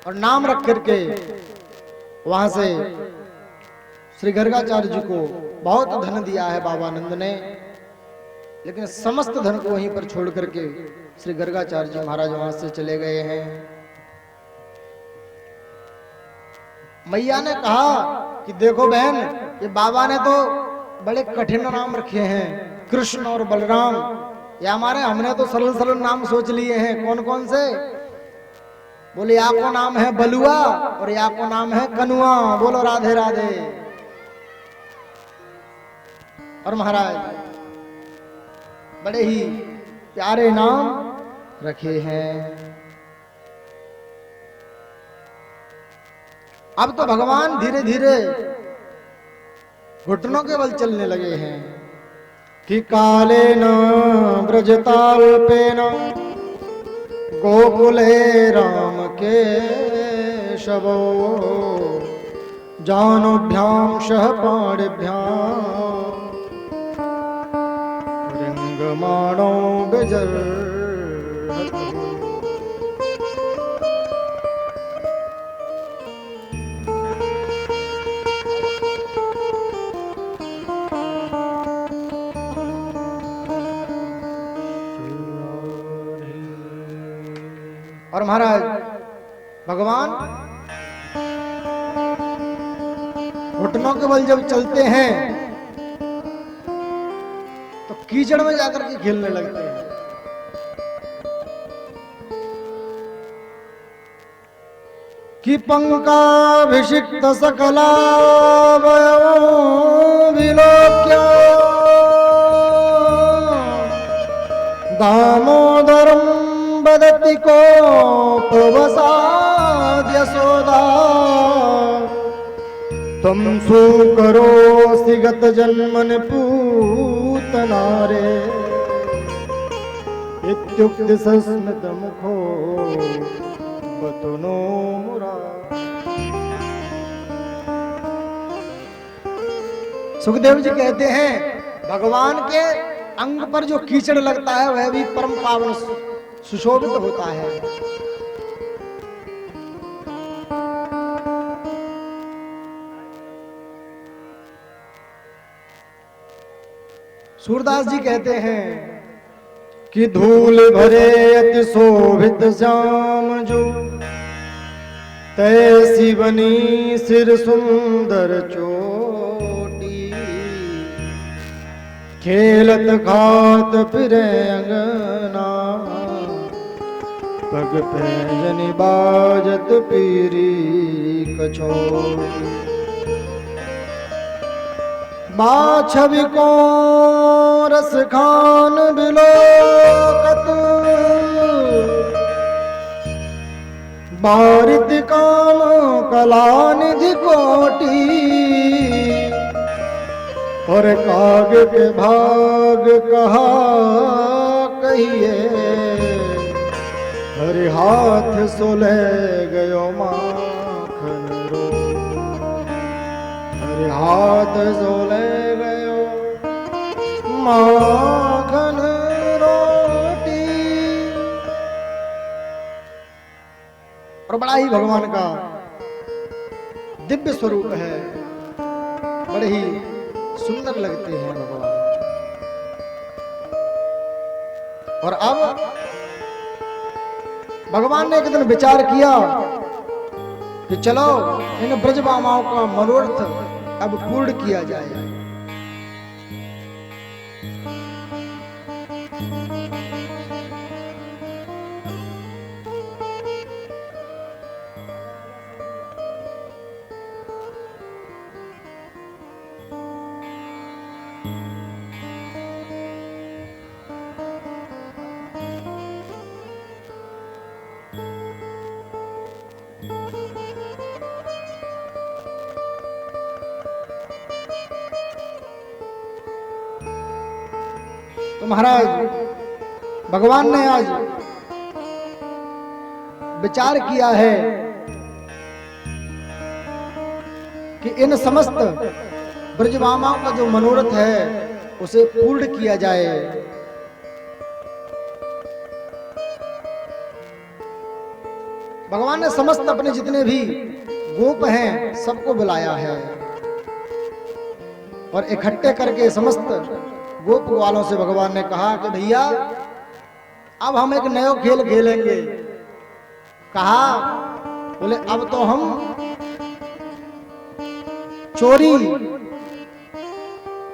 और नाम रख करके वहां से श्री गर्गाचार्य जी को बहुत धन दिया है बाबानंद ने, लेकिन समस्त धन को वहीं पर छोड़ करके श्री गर्गाचार्य जी महाराज वहां से चले गए हैं। मैया ने कहा कि देखो बहन, ये बाबा ने तो बड़े कठिन नाम रखे हैं, कृष्ण और बलराम। या हमने तो सरल सरल नाम सोच लिए हैं। कौन कौन से? बोले या को नाम है बलुआ और या को नाम है कनुआ। बोलो राधे राधे। और महाराज बड़े ही प्यारे नाम रखे हैं। अब तो भगवान धीरे धीरे घुटनों के बल चलने लगे हैं कि काले न ब्रजताल्पेन गोकुले राम के शवो जानुभ्याम शह पाणिभ्याम रिंगमाणो गजर। और महाराज भगवान घुटनों के बल जब चलते हैं तो कीचड़ में जाकर के खेलने लगते हैं। कि पंकाभिषिक्त सकलावयवो विलोक्य दामोदरम बदति को प्रवसाद यशोदा तुम सुकरोसि गत जन्मन पूतनारे इत्युक्ति सस्मित मुखो बतनो मुरा। सुखदेव जी कहते हैं भगवान के अंग पर जो कीचड़ लगता है वह भी परम पावन सुशोभित होता है। सूरदास जी कहते हैं कि धूल भरे अति शोभित श्याम जो तैसी बनी सिर सुंदर चोटी खेलत खात फिरे अंगना पग पैजनि बाजत पीरी कछोटी बाछवि को रस खान बिलोकत बारित काम कला निधि कोटि और काग के भाग कहा कहिए हरि हाथ सोले गयो माखन रो हरि हाथ सोले गयो माखन रोटी। और बड़ा ही भगवान का दिव्य स्वरूप है, बड़े ही सुंदर लगते हैं भगवान। और अब भगवान ने एक दिन विचार किया कि चलो इन ब्रजबामाओं का मनोरथ अब पूर्ण किया जाए। तो महाराज भगवान ने आज विचार किया है कि इन समस्त ब्रजबामाओं का जो मनोरथ है उसे पूर्ण किया जाए। भगवान ने समस्त अपने जितने भी गोप हैं सबको बुलाया है और इकट्ठे करके समस्त गोप वालों से भगवान ने कहा कि भैया अब हम एक नया खेल खेलेंगे। कहा, बोले अब तो हम चोरी,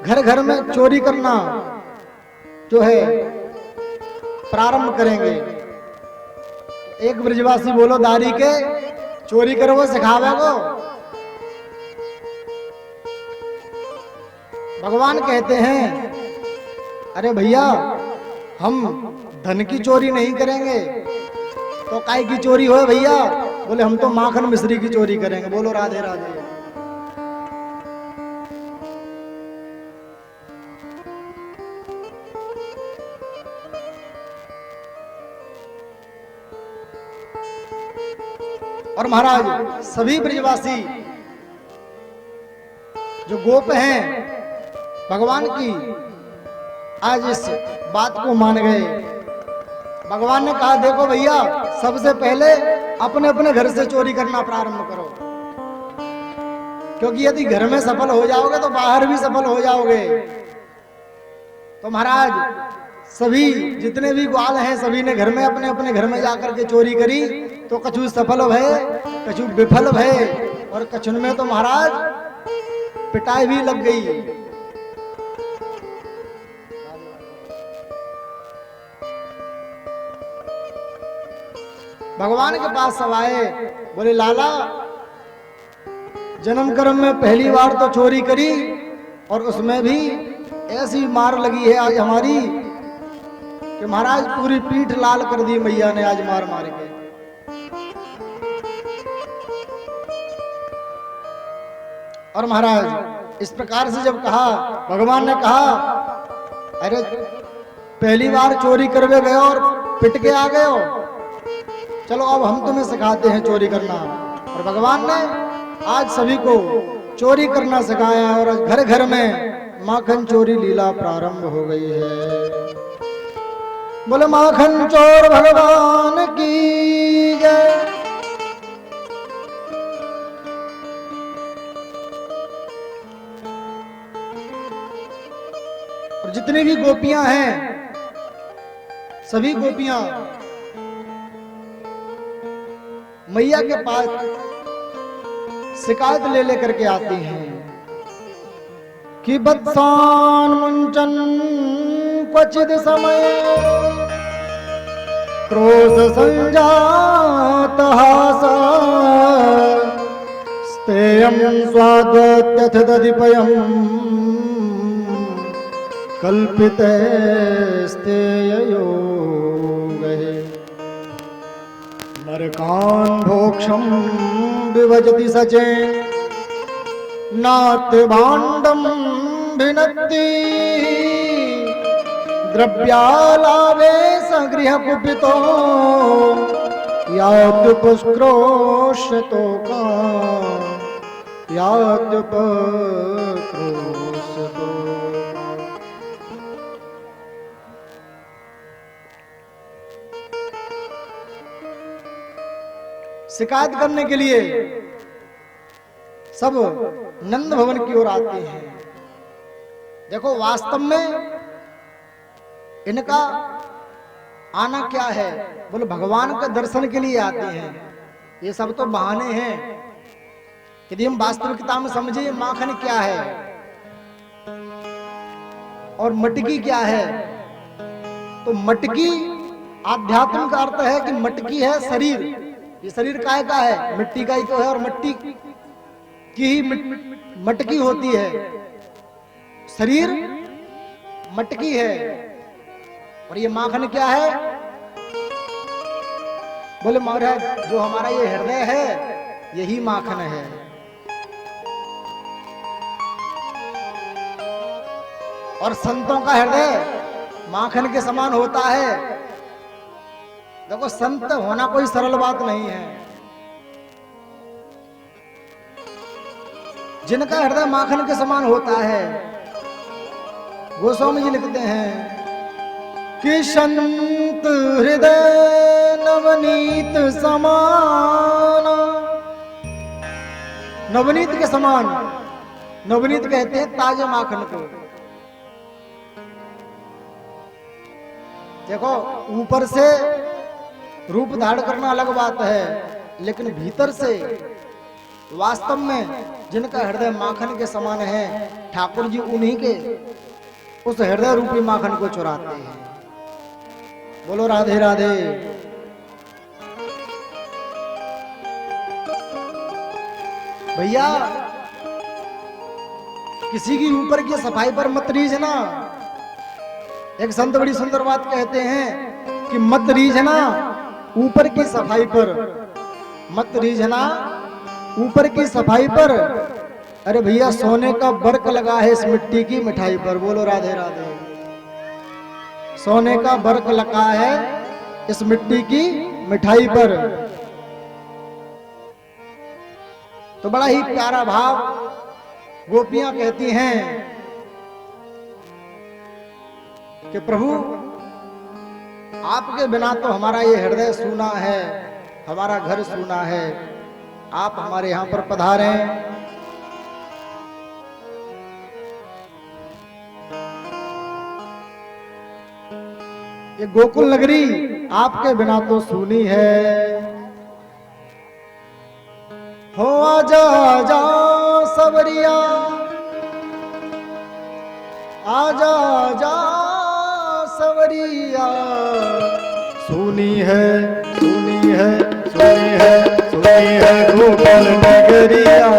घर घर में चोरी करना जो है प्रारंभ करेंगे। एक ब्रजवासी बोलो दारी के चोरी करो वो सिखावे को। भगवान कहते हैं अरे भैया हम धन की चोरी नहीं करेंगे तो काय की चोरी हो भैया? बोले हम तो माखन मिश्री की चोरी करेंगे। बोलो राधे राधे। और महाराज सभी ब्रजवासी जो गोप हैं भगवान की आज इस बात को मान गए। भगवान ने कहा देखो भैया सबसे पहले अपने अपने घर से चोरी करना प्रारंभ करो, क्योंकि यदि घर में सफल हो जाओगे तो बाहर भी सफल हो जाओगे। तो महाराज सभी जितने भी ग्वाल हैं सभी ने घर में अपने अपने घर में जाकर के चोरी करी। तो कछु सफल भय कछु विफल भय और कछु में तो महाराज पिटाई भी लग गई। भगवान के पास सब आए, बोले लाला जन्म कर्म में पहली बार तो चोरी करी और उसमें भी ऐसी मार लगी है आज हमारी कि महाराज पूरी पीठ लाल कर दी मैया ने आज मार मार के। और महाराज इस प्रकार से जब कहा, भगवान ने कहा अरे पहली बार चोरी करवे गए और पिट के आ गए हो, चलो अब हम तुम्हें सिखाते हैं चोरी करना। और भगवान ने आज सभी को चोरी करना सिखाया और घर घर में माखन चोरी लीला प्रारंभ हो गई है। बोले माखन चोर भगवान की जय। और जितनी भी गोपियां हैं सभी गोपियां मैया के पास शिकायत ले लेकर के आती हैं कि बत्सान मुंचन क्वचिद समय क्रोध संजात हासा स्तेयं स्वाद्वत्यथ दधिपयं कल्पिते स्तेययो गहे नरकान् भोक्षं विभजति सचे नात भाण्डं भिनत्ति द्रव्यालाभे सगृह कुपितो यात्युपक्रोश्यतो का यात्युपक्रोश्यतो। शिकायत करने के लिए सब नंद भवन की ओर आते हैं। देखो वास्तव में इनका आना क्या है? बोले भगवान के दर्शन के लिए आते हैं। ये सब तो बहाने हैं। यदि हम वास्तविकता में समझे माखन क्या है और मटकी क्या है, तो मटकी आध्यात्म का अर्थ है कि मटकी है शरीर। ये शरीर काय का है? मिट्टी का ही तो है और मिट्टी की ही मटकी होती है। शरीर मटकी है और ये माखन क्या है? बोले महाराज जो हमारा ये हृदय है यही माखन है। और संतों का हृदय माखन के समान होता है। देखो संत होना कोई सरल बात नहीं है। जिनका हृदय माखन के समान होता है, गोस्वामी जी लिखते हैं कि संत हृदय नवनीत समान। नवनीत के समान, नवनीत कहते हैं ताजे माखन को। देखो ऊपर से रूप धारण करना अलग बात है, लेकिन भीतर से वास्तव में जिनका हृदय माखन के समान है, ठाकुर जी उन्हीं के उस हृदय रूपी माखन को चुराते हैं। बोलो राधे राधे। भैया किसी की ऊपर की सफाई पर मत रीझना। एक संत बड़ी सुंदर बात कहते हैं कि मत रीझना ऊपर की सफाई पर, मत रीझना ऊपर की सफाई पर। अरे भैया सोने का बर्क लगा है इस मिट्टी की मिठाई पर। बोलो राधे राधे। सोने का बर्क लगा है इस मिट्टी की मिठाई पर। तो बड़ा ही प्यारा भाव गोपियां कहती हैं कि प्रभु आपके बिना तो हमारा ये हृदय सूना है, हमारा घर सूना है, आप हमारे यहां पर पधारें। ये गोकुल नगरी आपके बिना तो सूनी है। हो आजा आजा सवरिया, आजा आजा सवरिया, सूनी है सूनी है सूनी है सूनी है गोकुल नगरिया,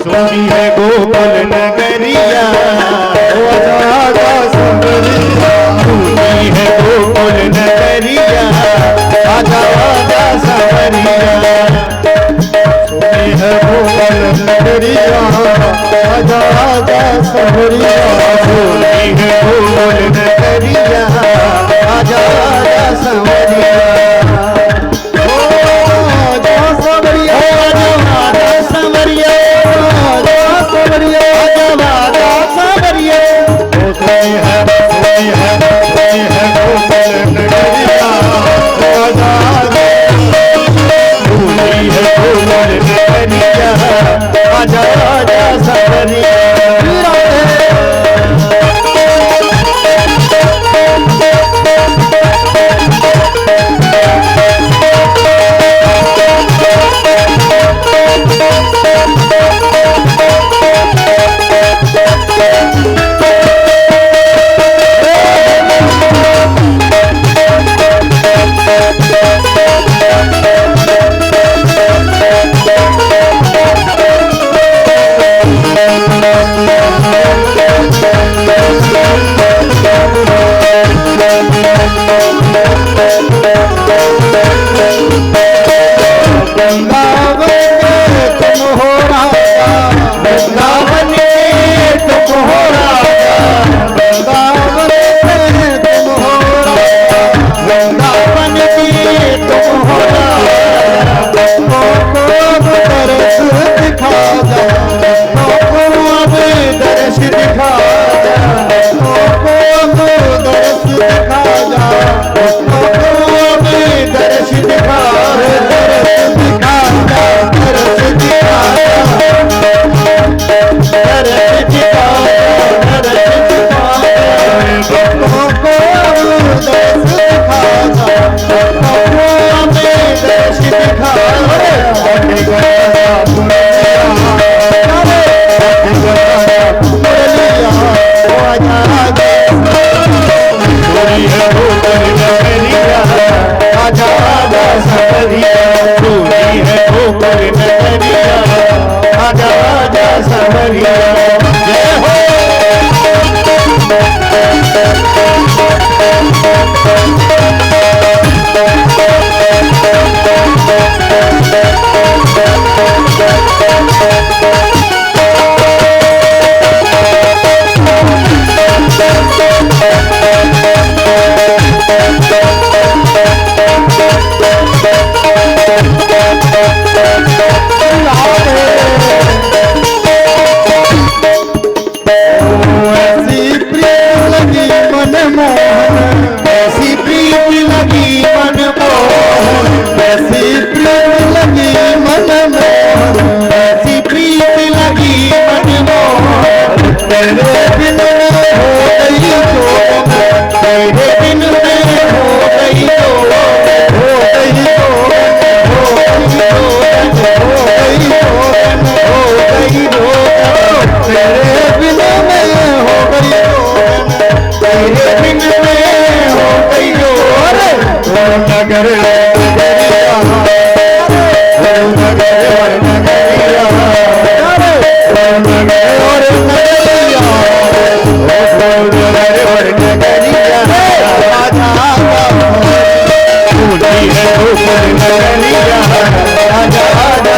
सोनी है गोकुल नगरिया। हो आजा आजा सवरिया, सोनी है गोकुल नगरिया। आजा आजा सवरिया। सोनी है गोकुल नगरिया, आजा आजा सवरिया। सोनी है गोकुल नगरिया। आजा आजा सवरिया। आजा सवरिया, आजा आजा सवरिया। आजा सवरिया, आजा आजा सवरिया। सोनी है गोकुल नगरिया, आजा आजा। सोनी है गोकुल नगरिया। आजा आजा सवरिया। ऐसी प्रिय लगी मन मोह नगरिया आजा आजा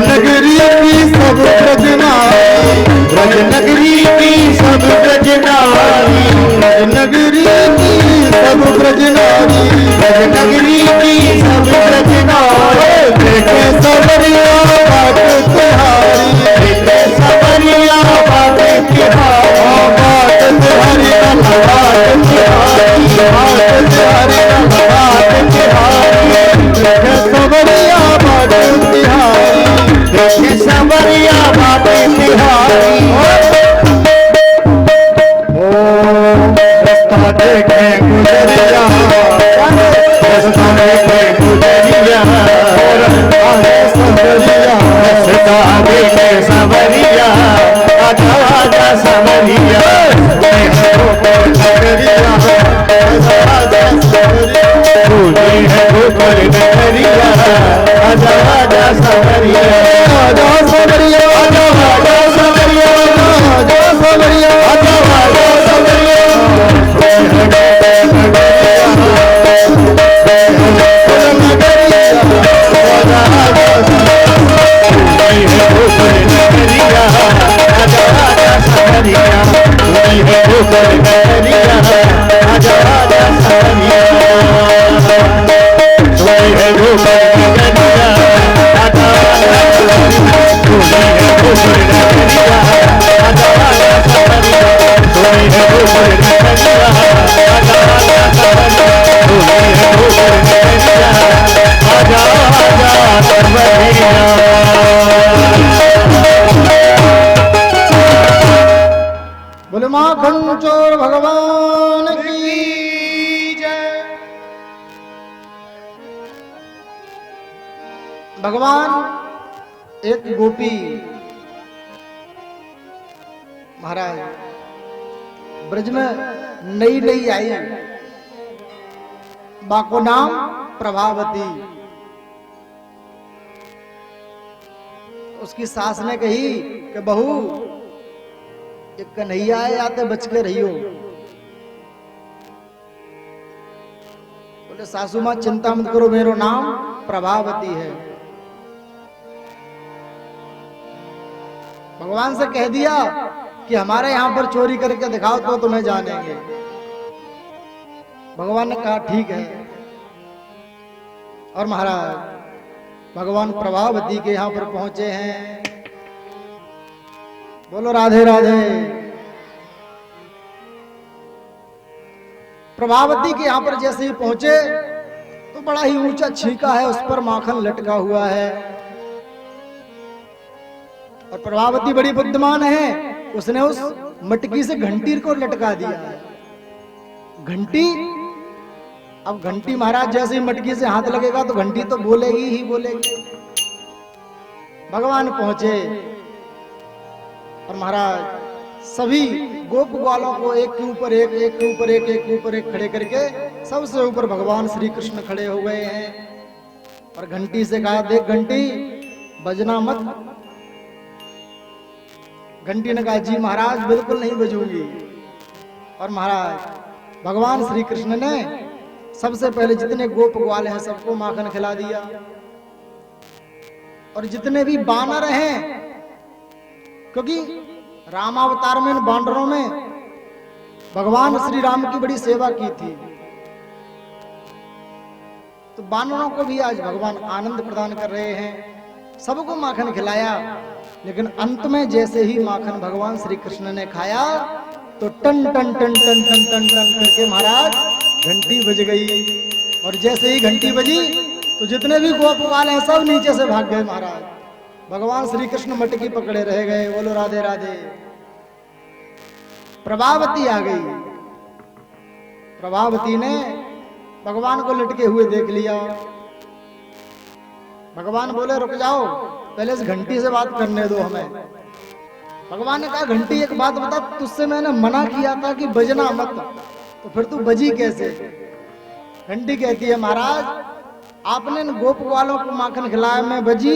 नगरी की सब ब्रजनारी ब्रज नगरी की सब ब्रजनारी ब्रज नगरी की सब ब्रजनारी ब्रज नगरी की सब ब्रजनारी देखे सवरिया बात तिहारी देखे सवरिया बात तिहारी बात तिहारी बात तिहारी बात तिहारी बात तिहारी देखे सवरिया बात तिहारी देखे सवरिया बात तिहारी ओ रास्ता देखे गुजरिया रास्ता देखे गुजरिया रास्ता देखे सवरिया आजा आजा सवरिया नगरिया आजा सवरिया पूरी है गोकुल नगरिया आजा आजा सवरिया आजा सवरिया आजा आजा सवरिया आजा सवरिया आजा आजा सवरिया बोले माखन चोर भगवान की जय। भगवान एक गोपी महाराज ब्रज में नई नई आई, बाको नाम प्रभावती। उसकी सास ने कही कि बहू एक कन्हैया है, आते बच के रहियो। बोले सासू मां चिंता मत करो, मेरा नाम प्रभावती है। भगवान से कह दिया कि हमारे यहां पर चोरी करके दिखाओ तो तुम्हें जानेंगे। भगवान ने कहा ठीक है। और महाराज भगवान प्रभावती के यहां पर पहुंचे हैं। बोलो राधे राधे। प्रभावती के यहां पर जैसे ही पहुंचे तो बड़ा ही ऊंचा छीका है, उस पर माखन लटका हुआ है। और प्रभावती बड़ी बुद्धिमान है, उसने उस मटकी से घंटी को लटका दिया। घंटी, अब घंटी महाराज जैसे ही मटकी से हाथ लगेगा तो घंटी तो बोलेगी ही बोलेगी। भगवान पहुंचे और महाराज सभी गोप ग्वालों को एक के ऊपर एक, एक के ऊपर एक, एक के ऊपर एक खड़े करके सबसे ऊपर भगवान श्री कृष्ण खड़े हो गए हैं। और घंटी से कहा, देख घंटी बजना मत। घंटी ने कहा, जी महाराज बिल्कुल नहीं बजूंगी। और महाराज भगवान श्री कृष्ण ने सबसे पहले जितने गोप ग्वाल हैं सबको माखन खिला दिया। और जितने भी बानर हैं, क्योंकि रामावतार में इन बानरों में भगवान श्री राम की बड़ी सेवा की थी, तो बानरों को भी आज भगवान आनंद प्रदान कर रहे हैं। सबको माखन खिलाया, लेकिन अंत में जैसे ही माखन भगवान श्री कृष्ण ने खाया तो टन टन टन टन टन टन टन करके महाराज घंटी बज गई। और जैसे ही घंटी बजी तो जितने भी गोपवाल हैं सब नीचे से भाग गए महाराज। भगवान श्री कृष्ण मटकी पकड़े रह गए। बोलो राधे राधे। प्रभावती आ गई। प्रभावती ने भगवान को लटके हुए देख लिया। भगवान बोले रुक जाओ, पहले इस घंटी से बात करने दो हमें। भगवान ने कहा घंटी एक बात बता, तुझसे मैंने मना किया था कि बजना मत, तो फिर तू बजी कैसे? घंटी कहती है महाराज आपने गोप वालों को माखन खिलाया मैं बजी?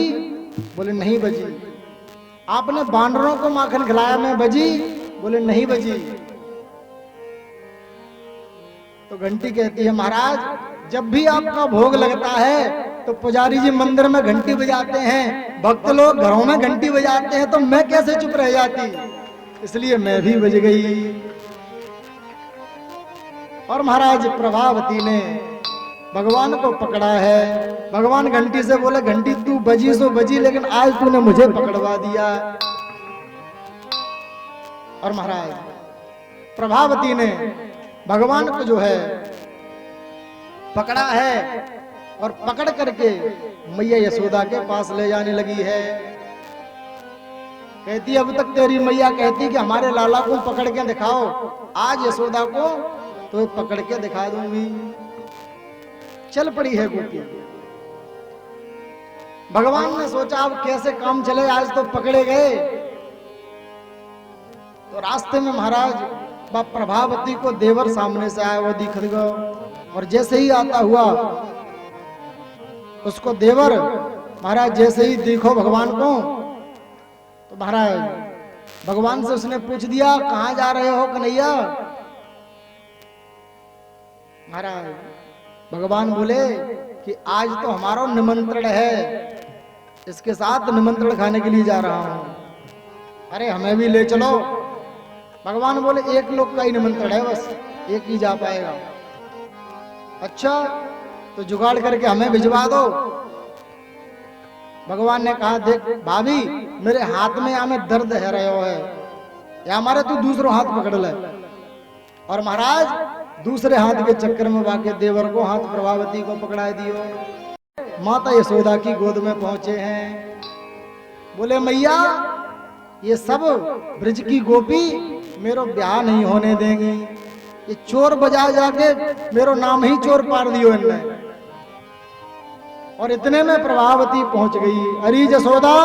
बोले नहीं बजी। आपने बानरों को माखन खिलाया मैं बजी? बोले नहीं बजी। तो घंटी कहती है महाराज जब भी आपका भोग लगता है तो पुजारी जी मंदिर में घंटी बजाते हैं, भक्त लोग घरों में घंटी बजाते हैं, तो मैं कैसे चुप रह जाती, इसलिए मैं भी बज गई। और महाराज प्रभावती ने भगवान को पकड़ा है। भगवान घंटी से बोले घंटी तू बजी सो बजी, लेकिन आज तूने मुझे पकड़वा दिया। और महाराज प्रभावती ने भगवान को जो है पकड़ा है और पकड़ करके मैया यशोदा के पास ले जाने लगी है। कहती अब तक तेरी मैया कहती कि हमारे लाला को पकड़ के दिखाओ, आज यशोदा को तो पकड़ के दिखा दूंगी। चल पड़ी है गोपी। भगवान ने सोचा अब कैसे काम चले, आज तो पकड़े गए। तो रास्ते में महाराज प्रभावती को देवर सामने से आया, वो दिख गया। और जैसे ही आता हुआ उसको देवर महाराज जैसे ही देखो भगवान को, तो महाराज भगवान से उसने पूछ दिया कहां जा रहे हो कन्हैया? महाराज भगवान बोले कि आज तो हमारा निमंत्रण है, इसके साथ निमंत्रण खाने के लिए जा रहा हूं। अरे हमें भी ले चलो। भगवान बोले एक लोग का ही निमंत्रण है, बस एक ही जा पाएगा। अच्छा तो जुगाड़ करके हमें भिजवा दो। भगवान ने कहा देख भाभी मेरे हाथ में हमें दर्द है रहे है, या हमारे तू दूसरा हाथ पकड़ ले। और महाराज दूसरे हाथ के चक्कर में वाके देवर को हाथ प्रभावती को पकड़ा दियो। माता यशोदा की गोद में पहुंचे हैं। बोले मैया ये सब ब्रज की गोपी मेरो ब्याह नहीं होने देंगी, ये चोर बजा जाके मेरो नाम ही चोर पार दियो इनने। और इतने में प्रभावती पहुंच गई। अरे यशोदा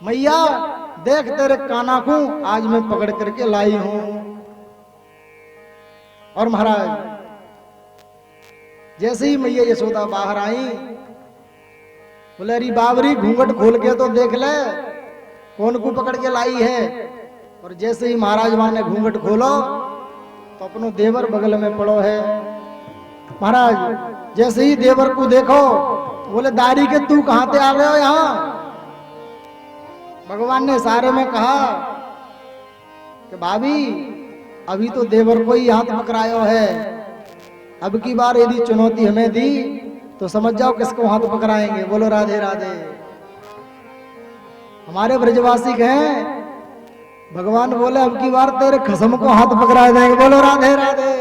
मैया देख तेरे काना को आज मैं पकड़ करके लाई हूं। और महाराज जैसे ही मैया यशोदा बाहर आई, बोले अरे बाबरी घूंघट खोल के तो देख ले कौन को पकड़ के लाई है। और जैसे ही महाराज वहां ने घूंघट खोलो तो अपनो देवर बगल में पड़ो है। महाराज जैसे ही देवर को देखो बोले दारी के तू कहां से आ गए हो यहां? भगवान ने इशारे में कहा कि भाभी अभी तो देवर को ही हाथ पकड़ायो है, अब की बार यदि चुनौती हमें दी तो समझ जाओ किसको हाथ पकड़ाएंगे। बोलो राधे राधे। हमारे ब्रजवासी कहें भगवान बोले अब की बार तेरे खसम को हाथ पकड़ा देंगे। बोलो राधे राधे।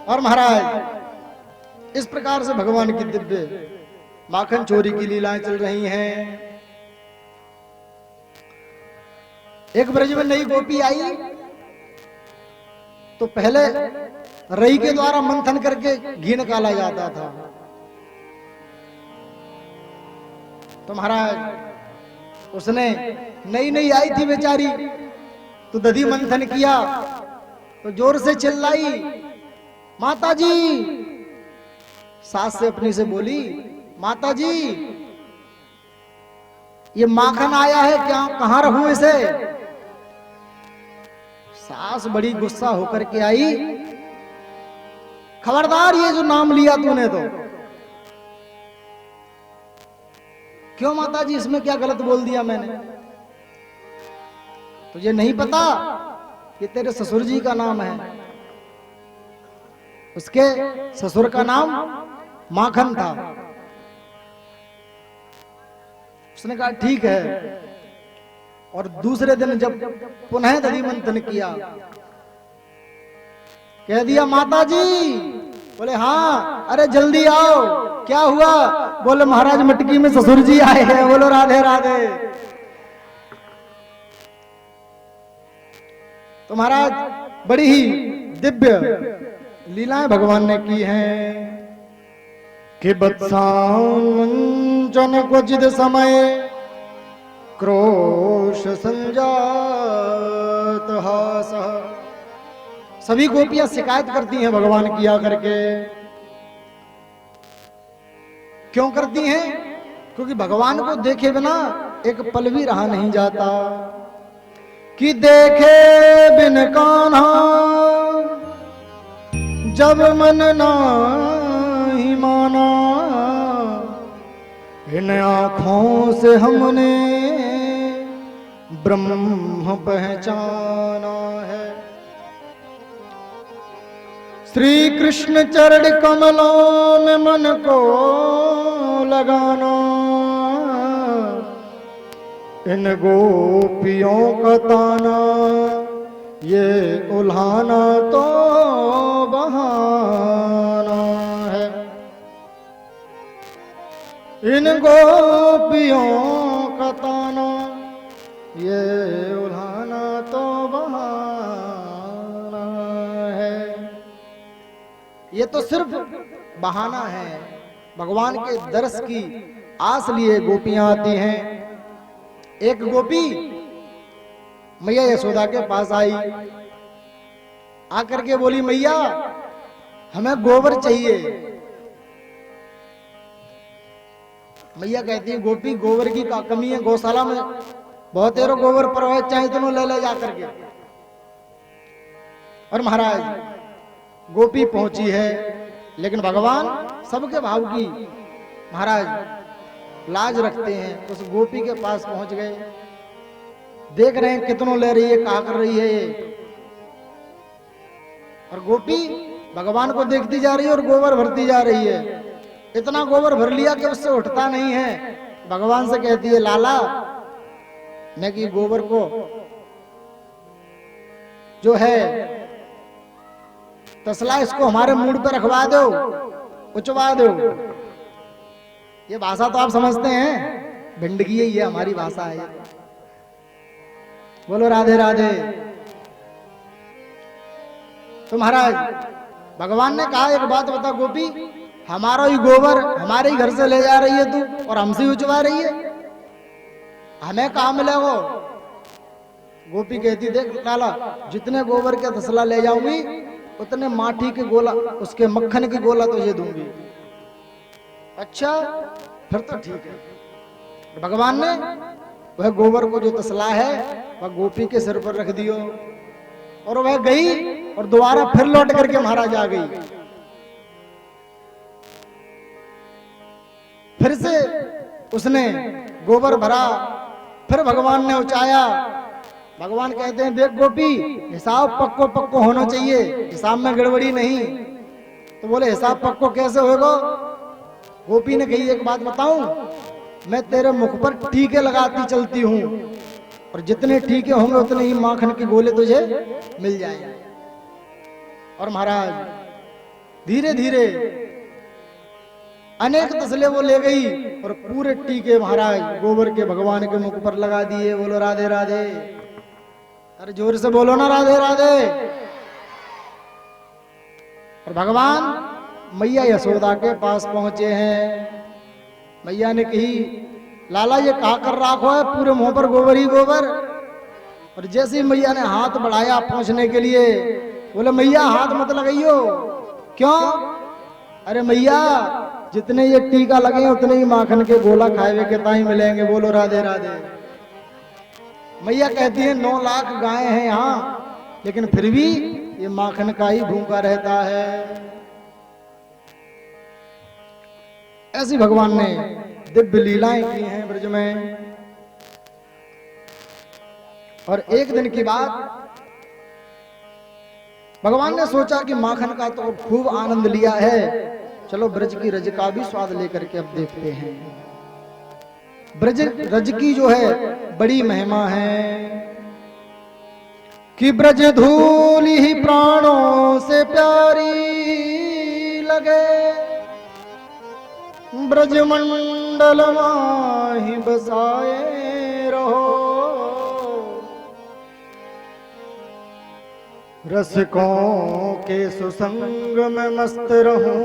और महाराज इस प्रकार से भगवान की दिव्य माखन चोरी की लीलाएं चल रही हैं। एक ब्रज में नई गोपी आई तो पहले रई के द्वारा मंथन करके घी निकाला जाता था। तो महाराज उसने नई नई आई थी बेचारी, तो दधी मंथन किया तो जोर से चिल्लाई माता जी। सास से अपनी से बोली माता जी ये माखन आया है क्या, कहां रखूं इसे? सास बड़ी गुस्सा होकर के आई, खबरदार ये जो नाम लिया तूने तो। क्यों माता जी इसमें क्या गलत बोल दिया मैंने? तुझे नहीं पता कि तेरे ससुर जी का नाम है? उसके ससुर का नाम माखन था। उसने कहा ठीक है। और दूसरे दिन जब पुनः दधी मंथन किया कह दिया माता जी। बोले हाँ, अरे जल्दी आओ। क्या हुआ? बोले महाराज मटकी में ससुर जी आए हैं। बोलो राधे राधे। तो महाराज बड़ी ही दिव्य लीलाएं भगवान ने की हैं कि बत्सांजन को जिद समय क्रोश संजात हास। सभी गोपियां शिकायत करती हैं भगवान की आकर के। क्यों करती हैं? क्योंकि भगवान को देखे बिना एक पल भी रहा नहीं जाता। कि देखे बिन कान्हा जब मन नाही माना, इन आँखों से हमने ब्रह्म पहचाना है। श्री कृष्ण चरण कमलों में मन को लगाना, इन गोपियों का ताना ये उल्हाना तो बहाना है। इन गोपियों का ताना ये उल्हाना तो बहाना है। ये तो सिर्फ बहाना है। भगवान के दर्श की आस लिए गोपियां आती हैं। एक गोपी मैया यशोदा के पास आई, आकर के बोली मैया हमें गोबर चाहिए। मैया कहती है गोपी गोबर की कमी है, गौशाला में बहुत तेरो गोबर पर है, चाहे तुम ले ले जाकर के। और महाराज गोपी पहुंची है, लेकिन भगवान सबके भाव की महाराज लाज रखते हैं। उस गोपी के पास पहुंच गए, देख रहे हैं कितनों ले रही है, कहा कर रही है ये। और गोपी भगवान को देखती जा रही है और गोबर भरती जा रही है। इतना गोबर भर लिया कि उससे उठता नहीं है। भगवान से कहती है लाला मैं कि गोबर को जो है तसला इसको हमारे मूड पे रखवा दो, उचवा दो। ये भाषा तो आप समझते हैं, भिंडकी है, ये हमारी भाषा है। बोलो राधे राधे। तो महाराज भगवान ने कहा एक बात बता गोपी, हमारा ही गोबर हमारे ही घर से ले जा रही है तू और हमसे ही उचवा रही है, हमें कहाँ मिलेगा? गोपी कहती देख लाला जितने गोबर के तसला ले जाऊंगी उतने माठी के गोला, उसके मक्खन की गोला तुझे दूंगी। अच्छा फिर तो ठीक है। भगवान ने वह गोबर को जो तसला है वह गोपी के सिर पर रख दियो और वह गई और दोबारा फिर लौट करके महाराज आ गई। फिर से उसने गोबर भरा, फिर भगवान ने उचाया। भगवान कहते हैं देख गोपी हिसाब पक्को पक्को होना चाहिए, हिसाब में गड़बड़ी नहीं। तो बोले हिसाब पक्को कैसे होगा? गोपी ने कही एक बात बताऊं, मैं तेरे मुख पर टीके लगाती चलती हूं और जितने टीके होंगे उतने ही माखन के गोले तुझे मिल जाएंगे। और महाराज धीरे धीरे अनेक तसले वो ले गई और पूरे टीके महाराज गोबर के भगवान के मुख पर लगा दिए। बोलो राधे राधे। अरे जोर से बोलो ना राधे राधे। और भगवान मैया यशोदा के पास पहुंचे हैं। मैया ने कही लाला ये कहा कर रखो है, पूरे मुंह पर गोबर ही गोबर। और जैसे ही मैया ने हाथ बढ़ाया पहुंचने के लिए, बोले मैया हाथ मत लगाइयो। क्यों? अरे मैया जितने ये टीका लगे उतने ही माखन के गोला खाए के ताई मिलेंगे। बोलो राधे राधे। मैया कहती है 9 लाख गायें हैं यहाँ, लेकिन फिर भी ये माखन का ही भूखा रहता है। ऐसी भगवान ने दिव्य लीलाएं की हैं ब्रज में। और एक दिन की बात, भगवान ने सोचा कि माखन का तो खूब आनंद लिया है, चलो ब्रज की रज का भी स्वाद लेकर के अब देखते हैं। ब्रज रज की जो है बड़ी महिमा है। कि ब्रज धूल ही प्राणों से प्यारी लगे, ब्रज मंडल माही बसाए रहो। रसिकों के सुसंग में मस्त रहूं,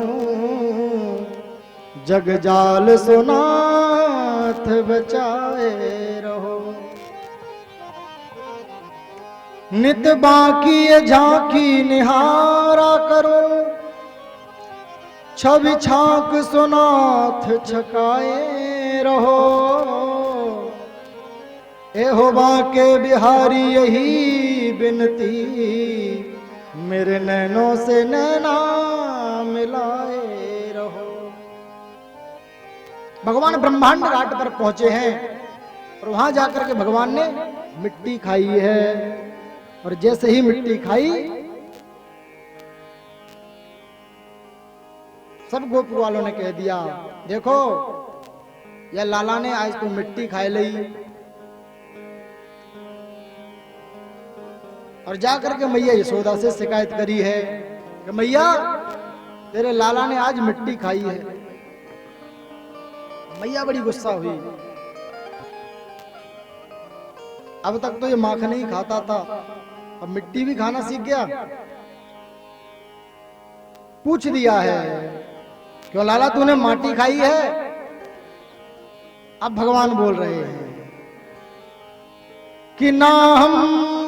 जग जाल सुनाथ बचाए रहो। नित बाकी ये झांकी निहारा करूं, छवि छाक सुनाथ छकाए रहो। एहो बांके बिहारी यही बिनती, मेरे नैनों से नैना मिलाए रहो। भगवान ब्रह्मांड घाट पर पहुंचे हैं और वहां जाकर के भगवान ने मिट्टी खाई है, और जैसे ही मिट्टी खाई सब गोप वालों ने कह दिया, देखो यह लाला ने आज तो मिट्टी खाई ली। और जाकर के मैया यशोदा से शिकायत करी है कि मैया तेरे लाला ने आज मिट्टी खाई है। मैया बड़ी गुस्सा हुई, अब तक तो ये माखन ही खाता था, अब मिट्टी भी खाना सीख गया। पूछ दिया है, क्यों लाला तूने माटी खाई है? अब भगवान बोल रहे हैं कि ना हम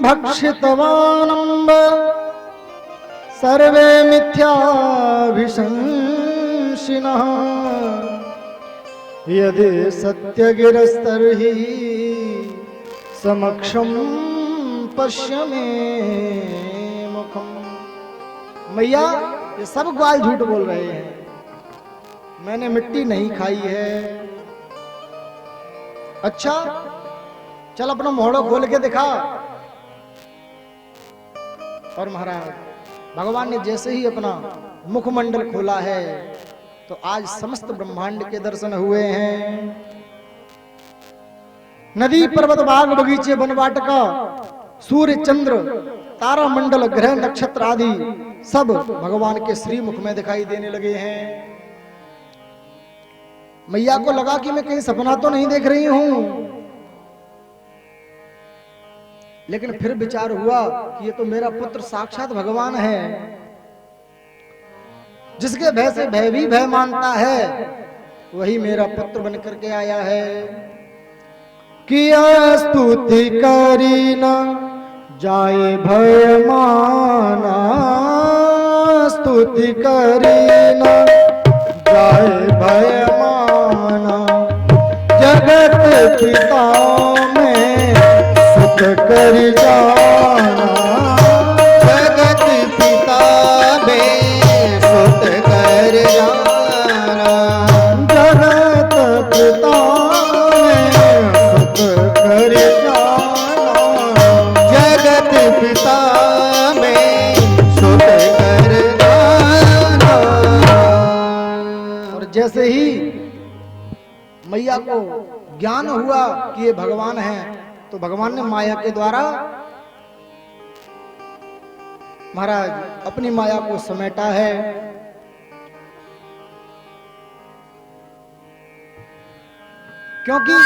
भक्षितवानम्ब सर्वे मिथ्याभिशंसिनः, यदि सत्यगिरस्तर्हि समक्षम पश्य मे मुखम। मैया ये सब ग्वाल झूठ बोल रहे हैं, मैंने मिट्टी नहीं खाई है। अच्छा चल अपना मोहड़ो खोल के दिखा। और महाराज भगवान ने जैसे ही अपना मुखमंडल खोला है तो आज समस्त ब्रह्मांड के दर्शन हुए हैं। नदी पर्वत बाग बगीचे बनवाटिका सूर्य चंद्र तारा मंडल ग्रह नक्षत्र आदि सब भगवान के श्री मुख में दिखाई देने लगे हैं। मैया को लगा कि मैं कहीं सपना तो नहीं देख रही हूं, लेकिन फिर विचार हुआ कि ये तो मेरा पुत्र साक्षात भगवान है, जिसके भय से भय भी भय मानता है, वही मेरा पुत्र बनकर के आया है। किया स्तुति करी न जाए भय माना, स्तुति करी न जाए भय माना, जगत पिता में सुख कर जाना, जगत पिता में सुत कर जाना, जगत पिता में सुख कर जाना, जगत पिता में सुत कर जाना। और जैसे ही मैया को ज्ञान हुआ कि ये भगवान है, तो भगवान ने माया के द्वारा महाराज अपनी माया को समेटा है। क्योंकि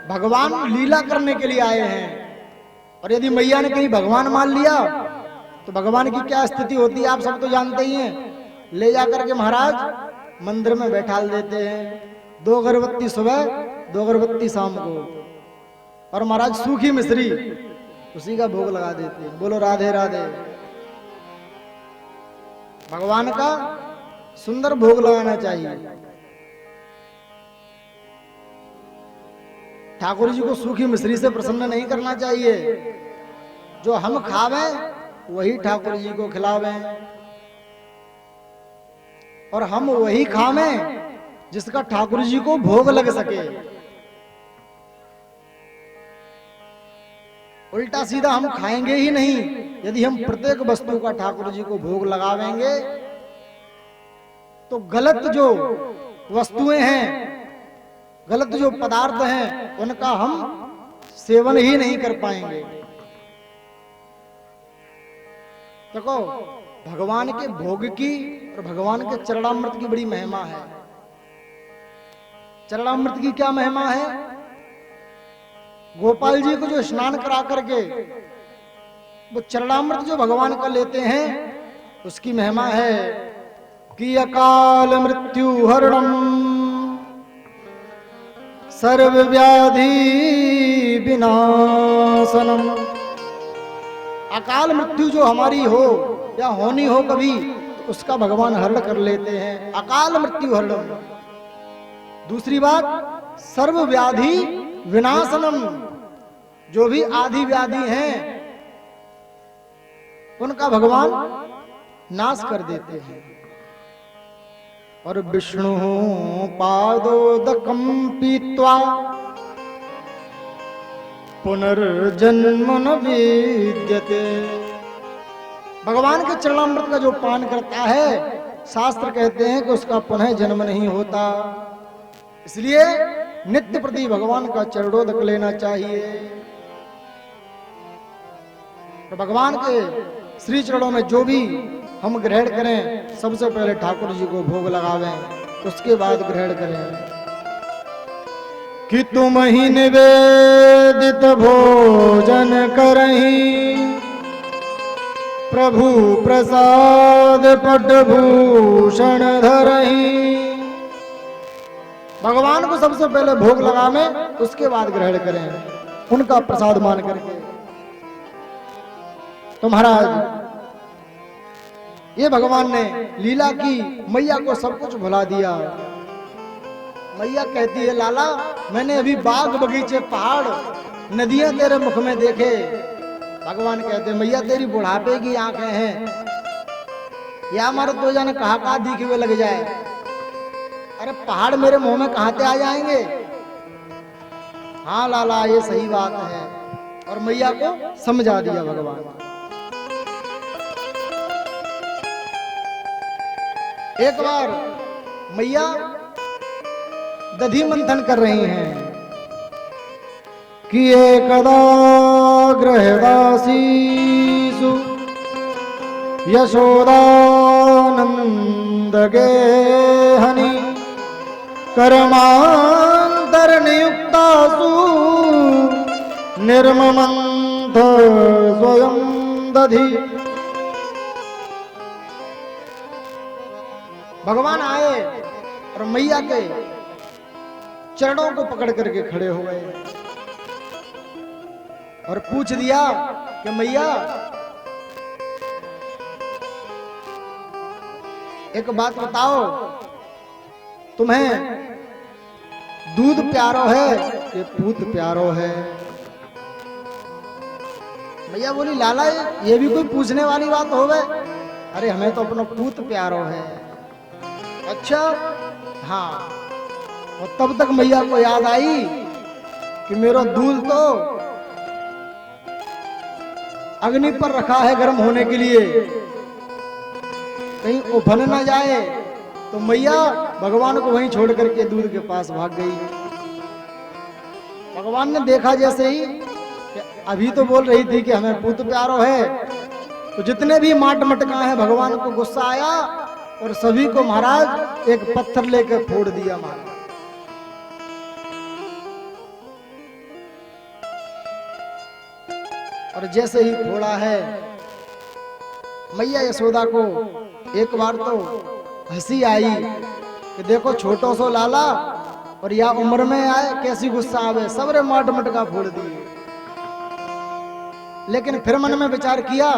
भगवान लीला करने के लिए आए हैं, और यदि मैया ने कहीं भगवान मान लिया तो भगवान की क्या स्थिति होती है आप सब तो जानते ही हैं। ले जाकर के महाराज मंदिर में बैठाल देते हैं, 2 अगरबत्ती सुबह 2 अगरबत्ती शाम को, और महाराज सूखी मिश्री उसी का भोग लगा देते हैं। बोलो राधे राधे। भगवान का सुंदर भोग लगाना चाहिए। ठाकुर जी को सूखी मिश्री से प्रसन्न नहीं करना चाहिए। जो हम खावे वही ठाकुर जी को खिलावे, और हम वही खावे जिसका ठाकुर जी को भोग लग सके। उल्टा सीधा हम खाएंगे ही नहीं। यदि हम प्रत्येक वस्तु का ठाकुर जी को भोग लगावेंगे तो गलत जो वस्तुएं हैं, गलत जो पदार्थ हैं, उनका हम सेवन ही नहीं कर पाएंगे। देखो भगवान के भोग की और भगवान के चरणामृत की बड़ी महिमा है। चरणामृत की क्या महिमा है? गोपाल जी को जो स्नान करा करके वो चरणामृत जो भगवान का लेते हैं उसकी महिमा है कि अकाल मृत्यु हरणम सर्व व्याधि विनाशनम। अकाल मृत्यु जो हमारी हो या होनी हो कभी तो उसका भगवान हरण कर लेते हैं, अकाल मृत्यु हरणम। दूसरी बात सर्व व्याधि विनाशनम, जो भी आदि व्याधि हैं उनका भगवान नाश कर देते हैं। और विष्णु पादोदकम पीत्वा पुनर्जन्म न विद्यते। भगवान के चरणामृत का जो पान करता है शास्त्र कहते हैं कि उसका पुनः जन्म नहीं होता। इसलिए नित्य प्रति भगवान का चरणोदक लेना चाहिए। तो भगवान के श्री चरणों में जो भी हम ग्रहण करें सबसे पहले ठाकुर जी को भोग लगावें, उसके बाद ग्रहण करें। कि तुम ही निवेदित भोजन करहीं, प्रभु प्रसाद पटभूषण धरहीं। भगवान को सबसे पहले भोग लगावें, उसके बाद ग्रहण करें उनका प्रसाद मान करके। तो महाराज ये भगवान ने लीला की, मैया को सब कुछ भुला दिया। मैया कहती है लाला मैंने अभी बाग बगीचे पहाड़ नदियां तेरे मुख में देखे। भगवान कहते हैं मैया तेरी बुढ़ापे की आंखें हैं, या हमारे तो जाने कहा दिखे हुए लग जाए। अरे पहाड़ मेरे मुंह में कहां से आ जाएंगे? हाँ लाला ये सही बात है। और मैया को समझा दिया भगवान। एक बार मैया दधि मंथन कर रही हैं कि एकदा गृहदासीसु यशोदानंद गेहनि कर्मांतर नियुक्तासु निर्ममंथ स्वयं दधि। भगवान आए और मैया के चरणों को पकड़ करके खड़े हो गए और पूछ दिया कि मैया एक बात बताओ, तुम्हें दूध प्यारो है कि पूत प्यारो है? मैया बोली लाला ये भी कोई पूछने वाली बात हो गए? अरे हमें तो अपना पूत प्यारो है। अच्छा हाँ। और तब तक मैया को याद आई कि मेरा दूध तो अग्नि पर रखा है गर्म होने के लिए, कहीं उफन ना जाए। तो मैया भगवान को वहीं छोड़ करके दूध के पास भाग गई। भगवान ने देखा जैसे ही कि अभी तो बोल रही थी कि हमें पूत प्यारो है, तो जितने भी माट मटका है भगवान को गुस्सा आया और सभी को महाराज एक पत्थर लेकर फोड़ दिया महाराज। और जैसे ही फोड़ा है मैया यशोदा को एक बार तो हंसी आई कि देखो छोटो सो लाला और या उम्र में आए कैसी गुस्सा आवे, सबरे माट मटका फोड़ दिए। लेकिन फिर मन में विचार किया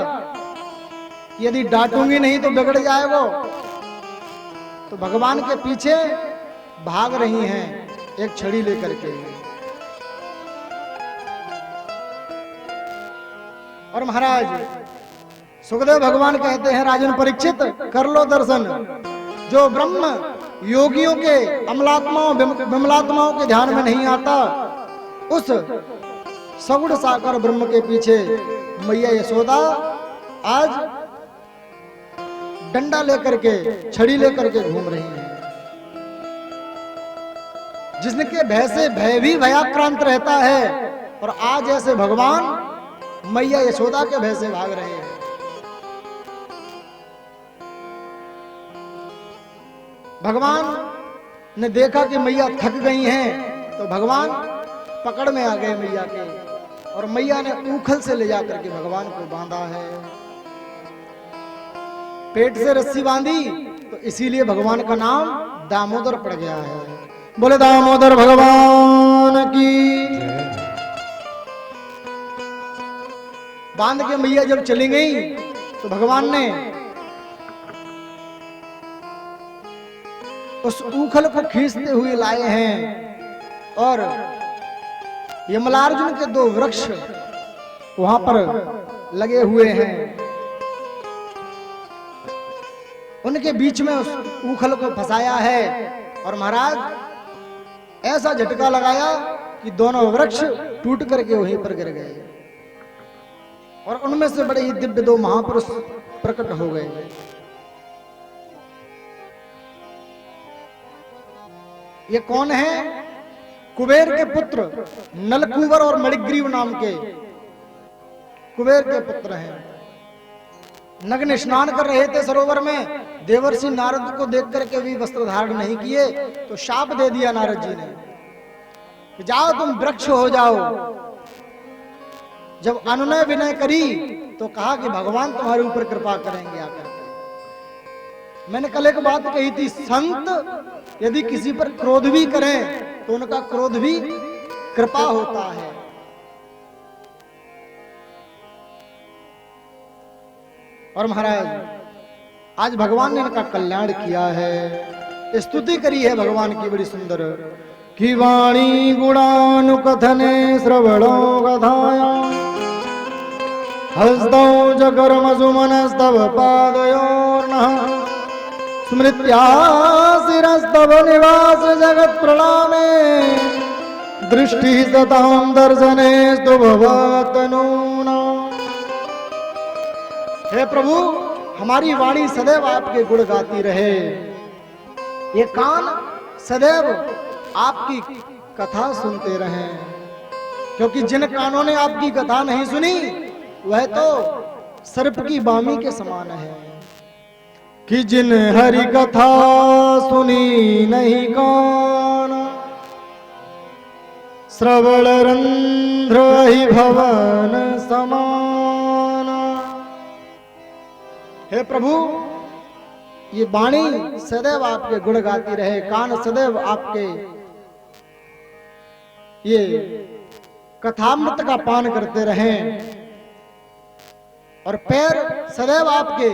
यदि डांटूंगी नहीं तो बिगड़ जाएगा। तो भगवान के पीछे भाग रही हैं एक छड़ी लेकर के। और महाराज सुखदेव भगवान कहते हैं राजन परीक्षित कर लो दर्शन, जो ब्रह्म योगियों के अमलात्माओं विमलात्माओं के ध्यान में नहीं आता, उस सगुण साकार ब्रह्म के पीछे मैया यशोदा आज डंडा लेकर के छड़ी लेकर के घूम रही है। जिसके भय से भय भी भयाक्रांत रहता है, और आज ऐसे भगवान मैया यशोदा के भय से भाग रहे हैं। भगवान ने देखा कि मैया थक गई हैं, तो भगवान पकड़ में आ गए मैया के, और मैया ने ऊखल से ले जाकर के भगवान को बांधा है। पेट से रस्सी बांधी, तो इसीलिए भगवान का नाम दामोदर पड़ गया है। बोले दामोदर भगवान की। बांध के मैया जब चली गई, तो भगवान ने उस ऊखल को खींचते हुए लाए हैं, और यमलार्जुन के 2 वृक्ष वहां पर लगे हुए हैं, उनके बीच में उस ऊखल को फंसाया है, और महाराज ऐसा झटका लगाया कि दोनों वृक्ष टूट करके वहीं पर गिर गए, और उनमें से बड़े ही दिव्य 2 महापुरुष प्रकट हो गए। ये कौन है? कुबेर के पुत्र नलकूबर और मणिग्रीव नाम के कुबेर के पुत्र हैं। नग्न स्नान कर रहे थे सरोवर में, देवर्षि नारद को देख करके भी वस्त्र धारण नहीं किए, तो शाप दे दिया नारद जी ने कि जाओ तुम वृक्ष हो जाओ। जब अनुनय विनय करी, तो कहा कि भगवान तुम्हारे ऊपर कृपा करेंगे आकर। मैंने कल एक बात कही थी, संत यदि किसी पर क्रोध भी करें तो उनका क्रोध भी कृपा होता है। और महाराज आज भगवान ने इनका कल्याण किया है, स्तुति करी है भगवान की बड़ी सुंदर। कि वाणी गुणानुकथने श्रवणो कथाया हस्तौ जगर्मसुमनस्तव पादयोर्नः स्मृत्या शिरस्तव निवास जगत प्रणामे दृष्टि सतां दर्शने स्तुभवतनूना। हे प्रभु, हमारी वाणी सदैव आपके गुण गाती रहे, ये कान सदैव आपकी कथा सुनते रहें, क्योंकि जिन कानों ने आपकी कथा नहीं सुनी वह तो सर्प की बामी के समान है। कि जिन हरि कथा सुनी नहीं कान श्रवण रंध्र ही भवन समान। हे प्रभु, ये वाणी सदैव आपके गुण गाती रहे, कान सदैव आपके ये कथामृत का पान करते रहें, और पैर सदैव आपके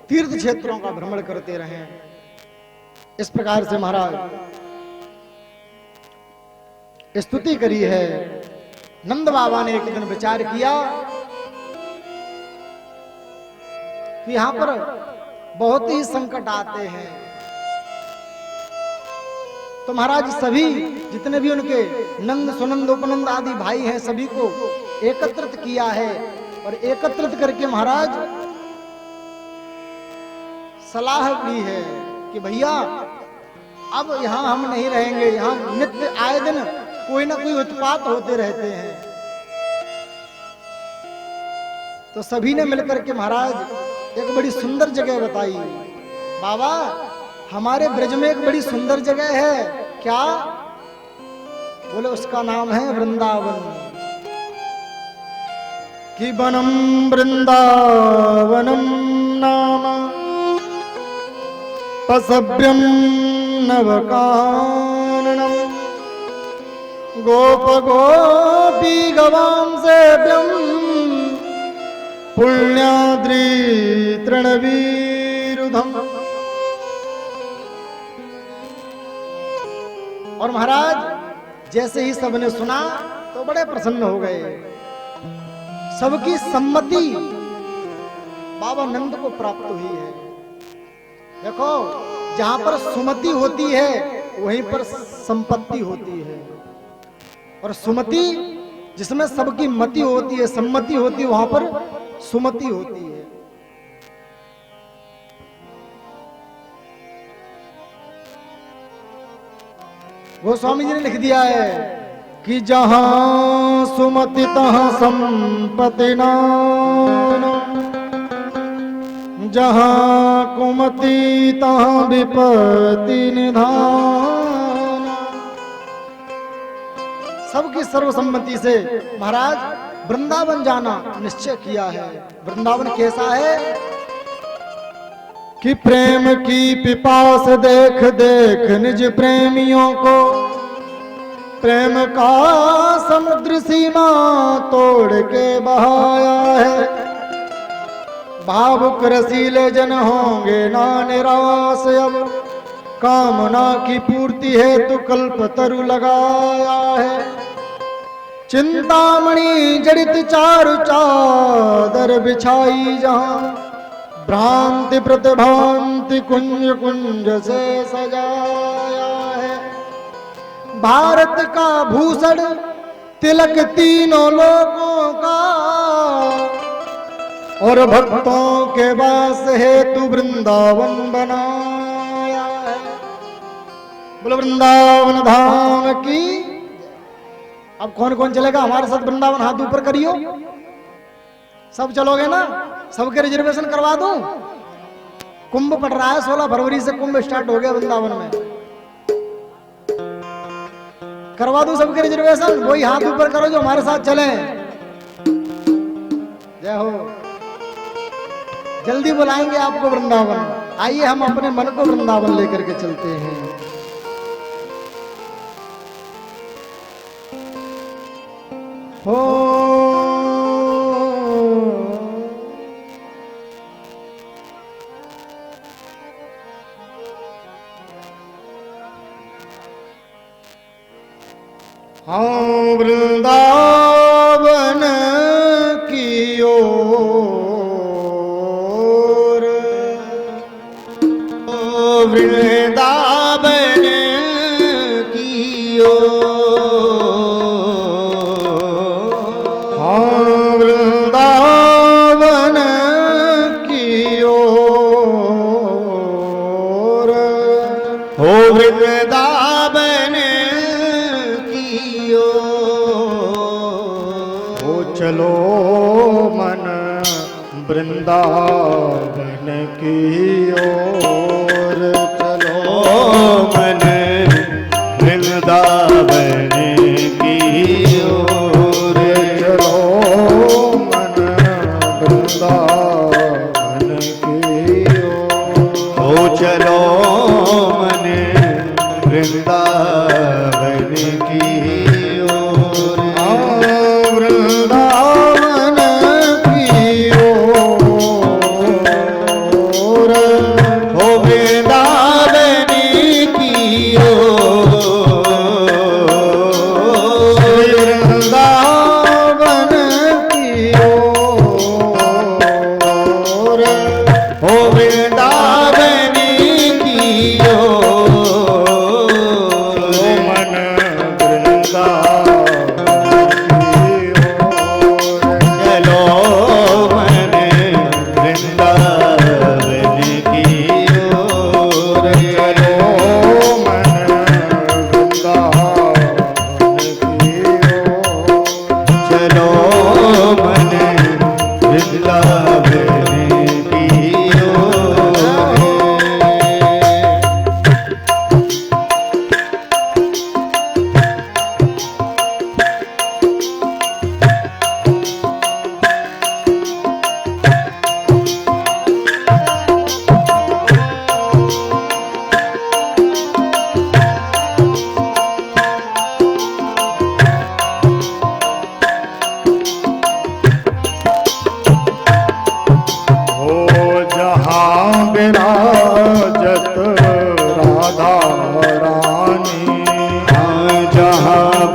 तीर्थ क्षेत्रों का भ्रमण करते रहें। इस प्रकार से महाराज स्तुति करी है। नंद बाबा ने एक दिन विचार किया कि यहां पर बहुत ही संकट आते हैं, तो महाराज सभी जितने भी उनके नंद सुनंद उपनंद आदि भाई हैं सभी को एकत्रित किया है, और एकत्रित करके महाराज सलाह दी है कि भैया अब यहां हम नहीं रहेंगे, यहां नित्य आए दिन कोई ना कोई उत्पात होते रहते हैं। तो सभी ने मिलकर के महाराज एक बड़ी सुंदर जगह बताई। बाबा, हमारे ब्रज में एक बड़ी सुंदर जगह है। क्या? बोले उसका नाम है वृंदावन। कि वनम वृंदावनम नाम पसभ्यम नवकाननम गोप गोपी गवाम सेव्यम पुण्याद्रि तृणवीरुधम। और महाराज जैसे ही सबने सुना तो बड़े प्रसन्न हो गए। सबकी सम्मति बाबा नंद को प्राप्त हुई है। देखो, जहां पर सुमति होती है वहीं पर संपत्ति होती है, और सुमति जिसमें सबकी मति होती है, सम्मति होती है, वहां पर सुमति होती है। वो स्वामी जी ने लिख दिया है कि जहां सुमति तहां संपत्ति नाम, जहां कुमति तहाँ विपत्ति निधान। सबकी सर्वसम्मति से महाराज वृंदावन जाना निश्चय किया है। वृंदावन कैसा है कि प्रेम की पिपास देख देख निज प्रेमियों को प्रेम का समुद्र सीमा तोड़ के बहाया है। भावुक रसीले जन होंगे ना निराश अब, कामना की पूर्ति हेतु कल्प तरु लगाया है। चिंतामणि जड़ित चारु चादर बिछाई जहां, भ्रांति प्रतिभांति कुंज कुंज से सजाया है। भारत का भूषण तिलक तीनों लोगों का, और भक्तों के वास हेतु वृंदावन बनाया है। बोलो वृंदावन धाम की। अब कौन कौन चलेगा हमारे साथ वृंदावन? हाथ ऊपर करियो। सब चलोगे ना? सबके रिजर्वेशन करवा दूं? कुंभ पड़ रहा है, 16 फरवरी से कुंभ स्टार्ट हो गया वृंदावन में। करवा दूं सबके रिजर्वेशन? वही हाथ ऊपर करो जो हमारे साथ चले। जय हो। जल्दी बुलाएंगे आपको वृंदावन। आइए हम अपने मन को वृंदावन लेकर के चलते हैं। हो हाँ वृंदावन की ओर, वृंदावन की ओर, हाँ वृंदावन की ओर, हो वृंदावन की ओर, हो चलो मन वृंदावन की ओर, चलो मन वृंदावन की ओर, चलो मन वृंदावन की ओर, हो चलो मन वृंदावन की ओर, वृंदावन की ओर, हो वृंदावन की ओर, वृंदावन की ओर, हो वृंदावन की ओर, मन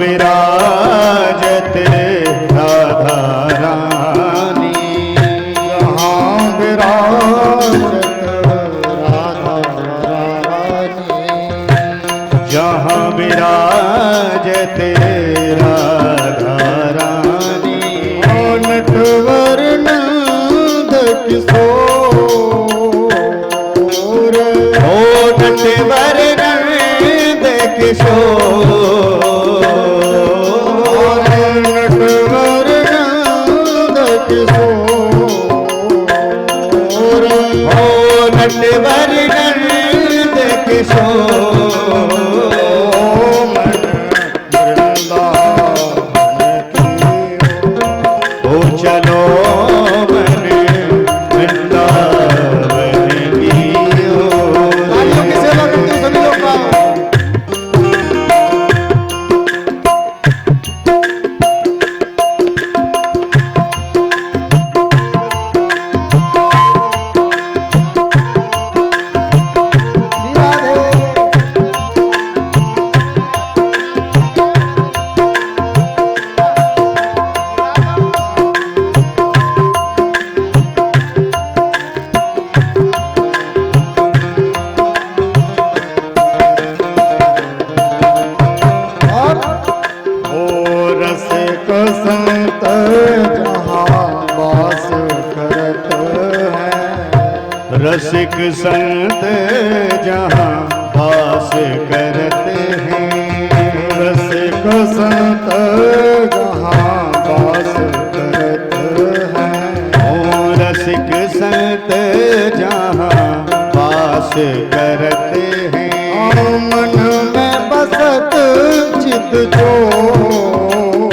विराजत राधा रानी, जहाँ विराजत राधा रानी, जहाँ विराजत राधा रानी, नटवर नंद किशोर, ओ नटवर नंद किशोर, नटवर नंद किशोर, ओ नटवर संत जहाँ वास करत हैं। ओ रसिक संत जहाँ वास करते हैं। मन में बसत चित चोर।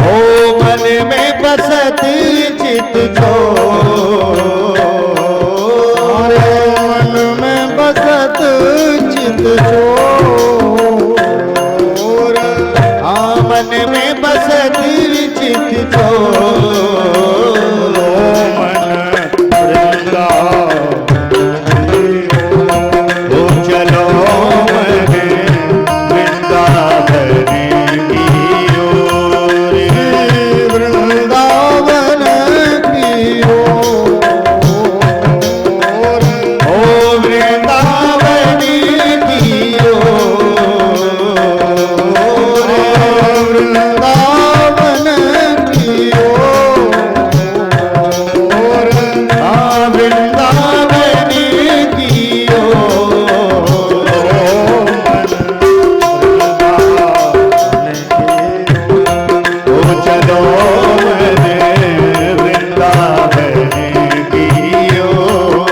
ओ मन में बसत चित चोर। मन में बसत चित चोर। मन में बसत चित चोर। मन वृंदावन चलो मने वृंदावन की ओर। वृंदावन की ओर। ओ वृंदावन की ओर। वृंदावन की ओर। वृंदावन की ओ चलो मने वृंदावन की ओर।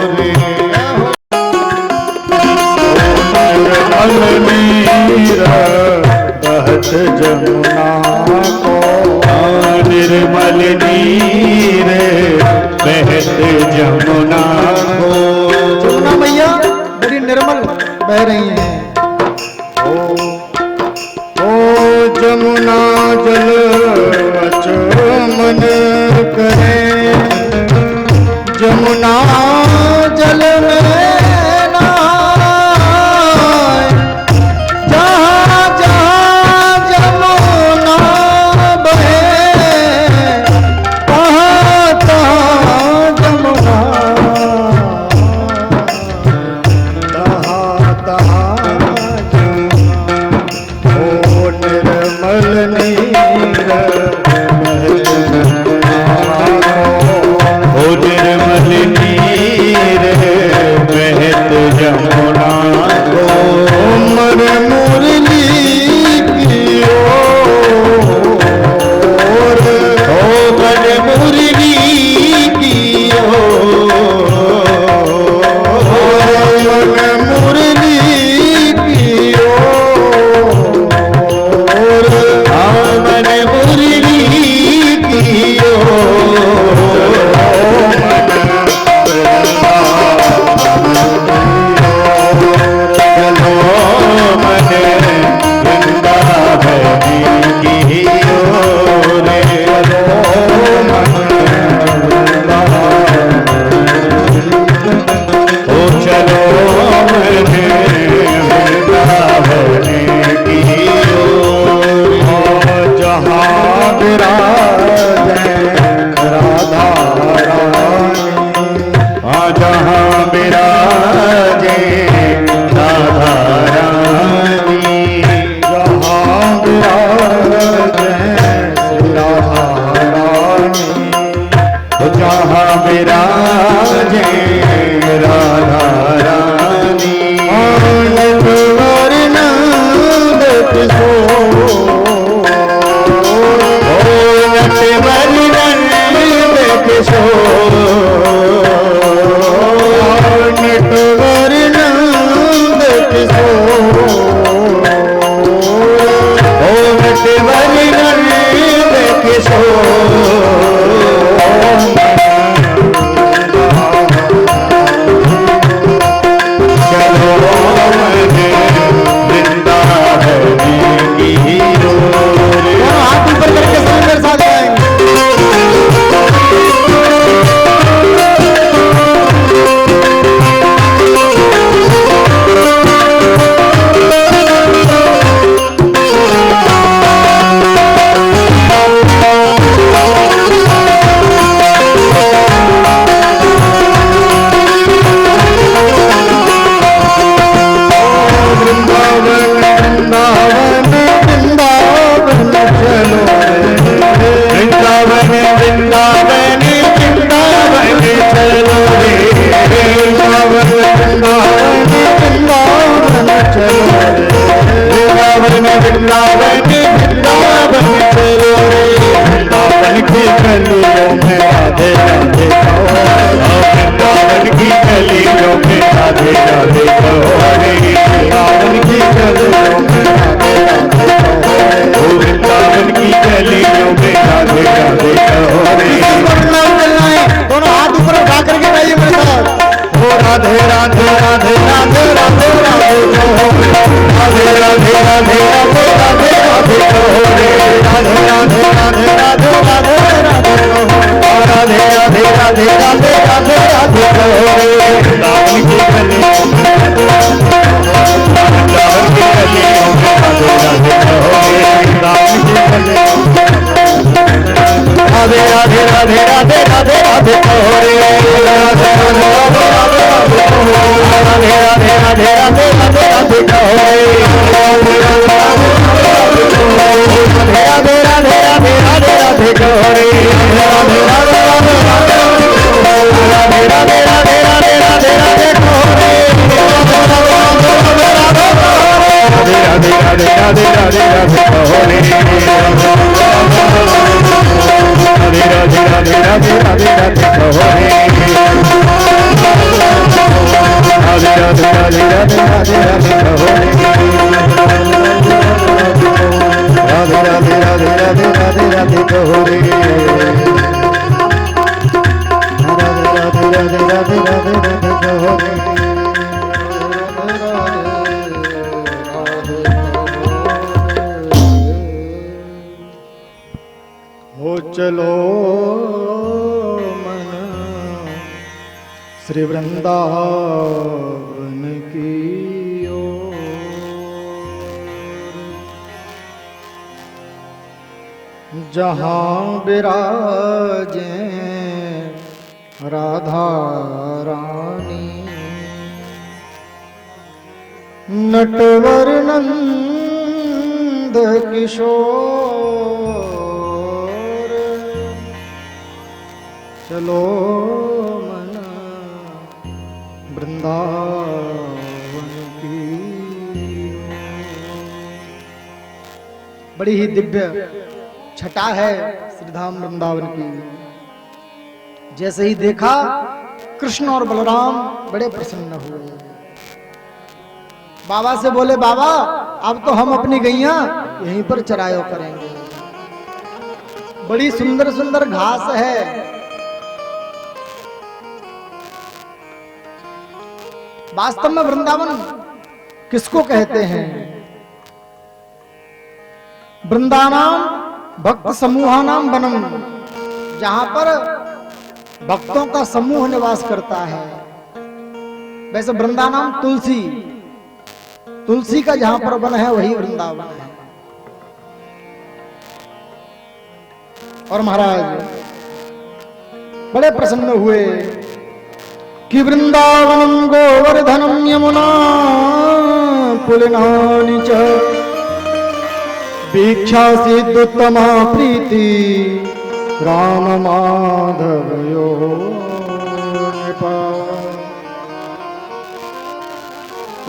बहत जमुना को। निर्मल नीर बहत जमुना को। जमुना मैया बड़ी निर्मल बह रही हैं। ओ जमुना जल मन करे। जमुना जल में नहाए। जहाँ जहाँ जमुना बहे तहाँ तहाँ जमुना। तहाँ तहाँ जमुना। ओ निर्मल नीर ओ निर्मल नीर वृंदावन वृंदावन चलो रे, वृंदावन की गलियों में राधे राधे कहो, वृंदावन की गलियों में राधे राधे कहो रे, वृंदावन की गलियों में राधे राधे कहो, वृंदावन की गलियों में राधे राधे कहो रे। दोनों हाथ ऊपर उठा करके गाइए मेरे साथ। ओ राधे राधे राधे राधे राधे राधे कहो, राधे राधे राधे राधे राधे राधे कहो रे, राधे राधे राधे राधे राधे राधे कहो, राधे राधे राधे राधे राधे राधे कहो रे। वृंदावन की गलियों में वृंदावन की गलियों में राधे राधे कहो रे, वृंदावन की गलियों में राधे राधे राधे राधे राधे राधे कहो रे, राधे राधे राधे राधे राधे राधे कहो रे, राधे राधे राधे राधे राधे कहो रे, राधे राधे राधे राधे राधे राधे कहो रे, राधे राधे राधे राधे राधे कहो रे, राधे राधे राधे राधे राधे राधे कहो रे, राधे राधे राधे राधे राधे राधे कहो रे, राधे राधे राधे राधे राधे राधे कहो रे, राधे राधे राधे राधे राधे कहो रे। हो चलो मन श्री वृंदावन की ओर, जहाँ विराजे राधा रानी, नटवर नंद किशोर, चलो मना वृंदावन की ओर। बड़ी ही दिव्य छटा है श्रीधाम वृंदावन की। जैसे ही देखा कृष्ण और बलराम बड़े प्रसन्न हुए। बाबा से बोले, बाबा अब तो हम अपनी गैया यहीं पर चरायो करेंगे। बड़ी सुंदर सुंदर घास है। वास्तव में वृंदावन किसको कहते हैं? वृंदानाम भक्त समूहानाम वनम, जहां पर भक्तों का समूह निवास करता है। वैसे वृंदानाम तुलसी, तुलसी का जहां पर वन है वही वृंदावन है। और महाराज बड़े प्रसन्न हुए कि वृंदावनम गोवर्धनम यमुना पुलिनानि च वीक्षासीदुत्तमा प्रीति राम माधवयो नृपा।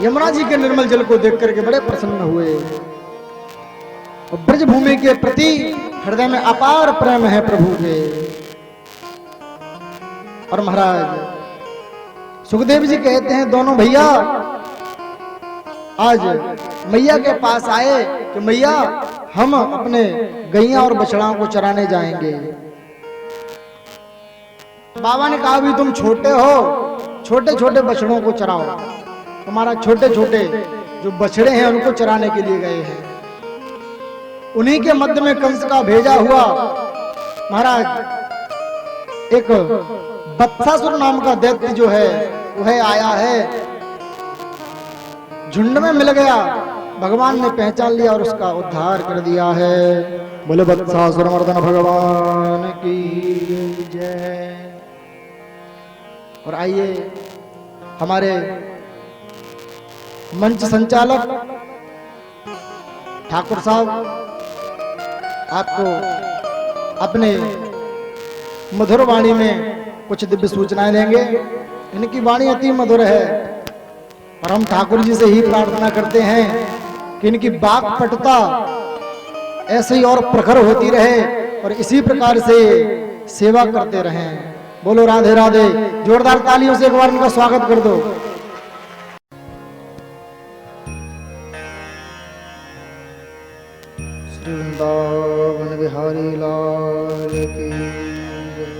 यमुना जी के निर्मल जल को देख करके बड़े प्रसन्न हुए। और ब्रज भूमि के प्रति हृदय में अपार प्रेम है प्रभु के। और महाराज सुखदेव जी कहते हैं, दोनों भैया आज मैया के पास आए कि मैया हम अपने गैया और बछड़ाओं को चराने जाएंगे। बाबा ने कहा, अभी तुम छोटे हो, छोटे छोटे बछड़ों को चराओ। तुम्हारा छोटे छोटे जो बछड़े हैं उनको चराने के लिए गए हैं। उन्हीं के मध्य में कंस का भेजा हुआ महाराज एक बत्सासुर नाम का दैत्य जो है वह आया है। झुंड में मिल गया, भगवान ने पहचान लिया और उसका उद्धार कर दिया है। बोले बत्सासुर मर्दन भगवान की जय। और आइए हमारे मंच संचालक ठाकुर साहब आपको अपने मधुर वाणी में कुछ दिव्य सूचनाएं देंगे। इनकी वाणी अति मधुर है और हम ठाकुर जी से ही प्रार्थना करते हैं कि इनकी वाक्पटुता ऐसे ही और प्रखर होती रहे और इसी प्रकार से सेवा करते रहें। बोलो राधे राधे। जोरदार तालियों से एक बार इनका स्वागत कर दो। श्री वृंदावन बिहारी लाल की जय।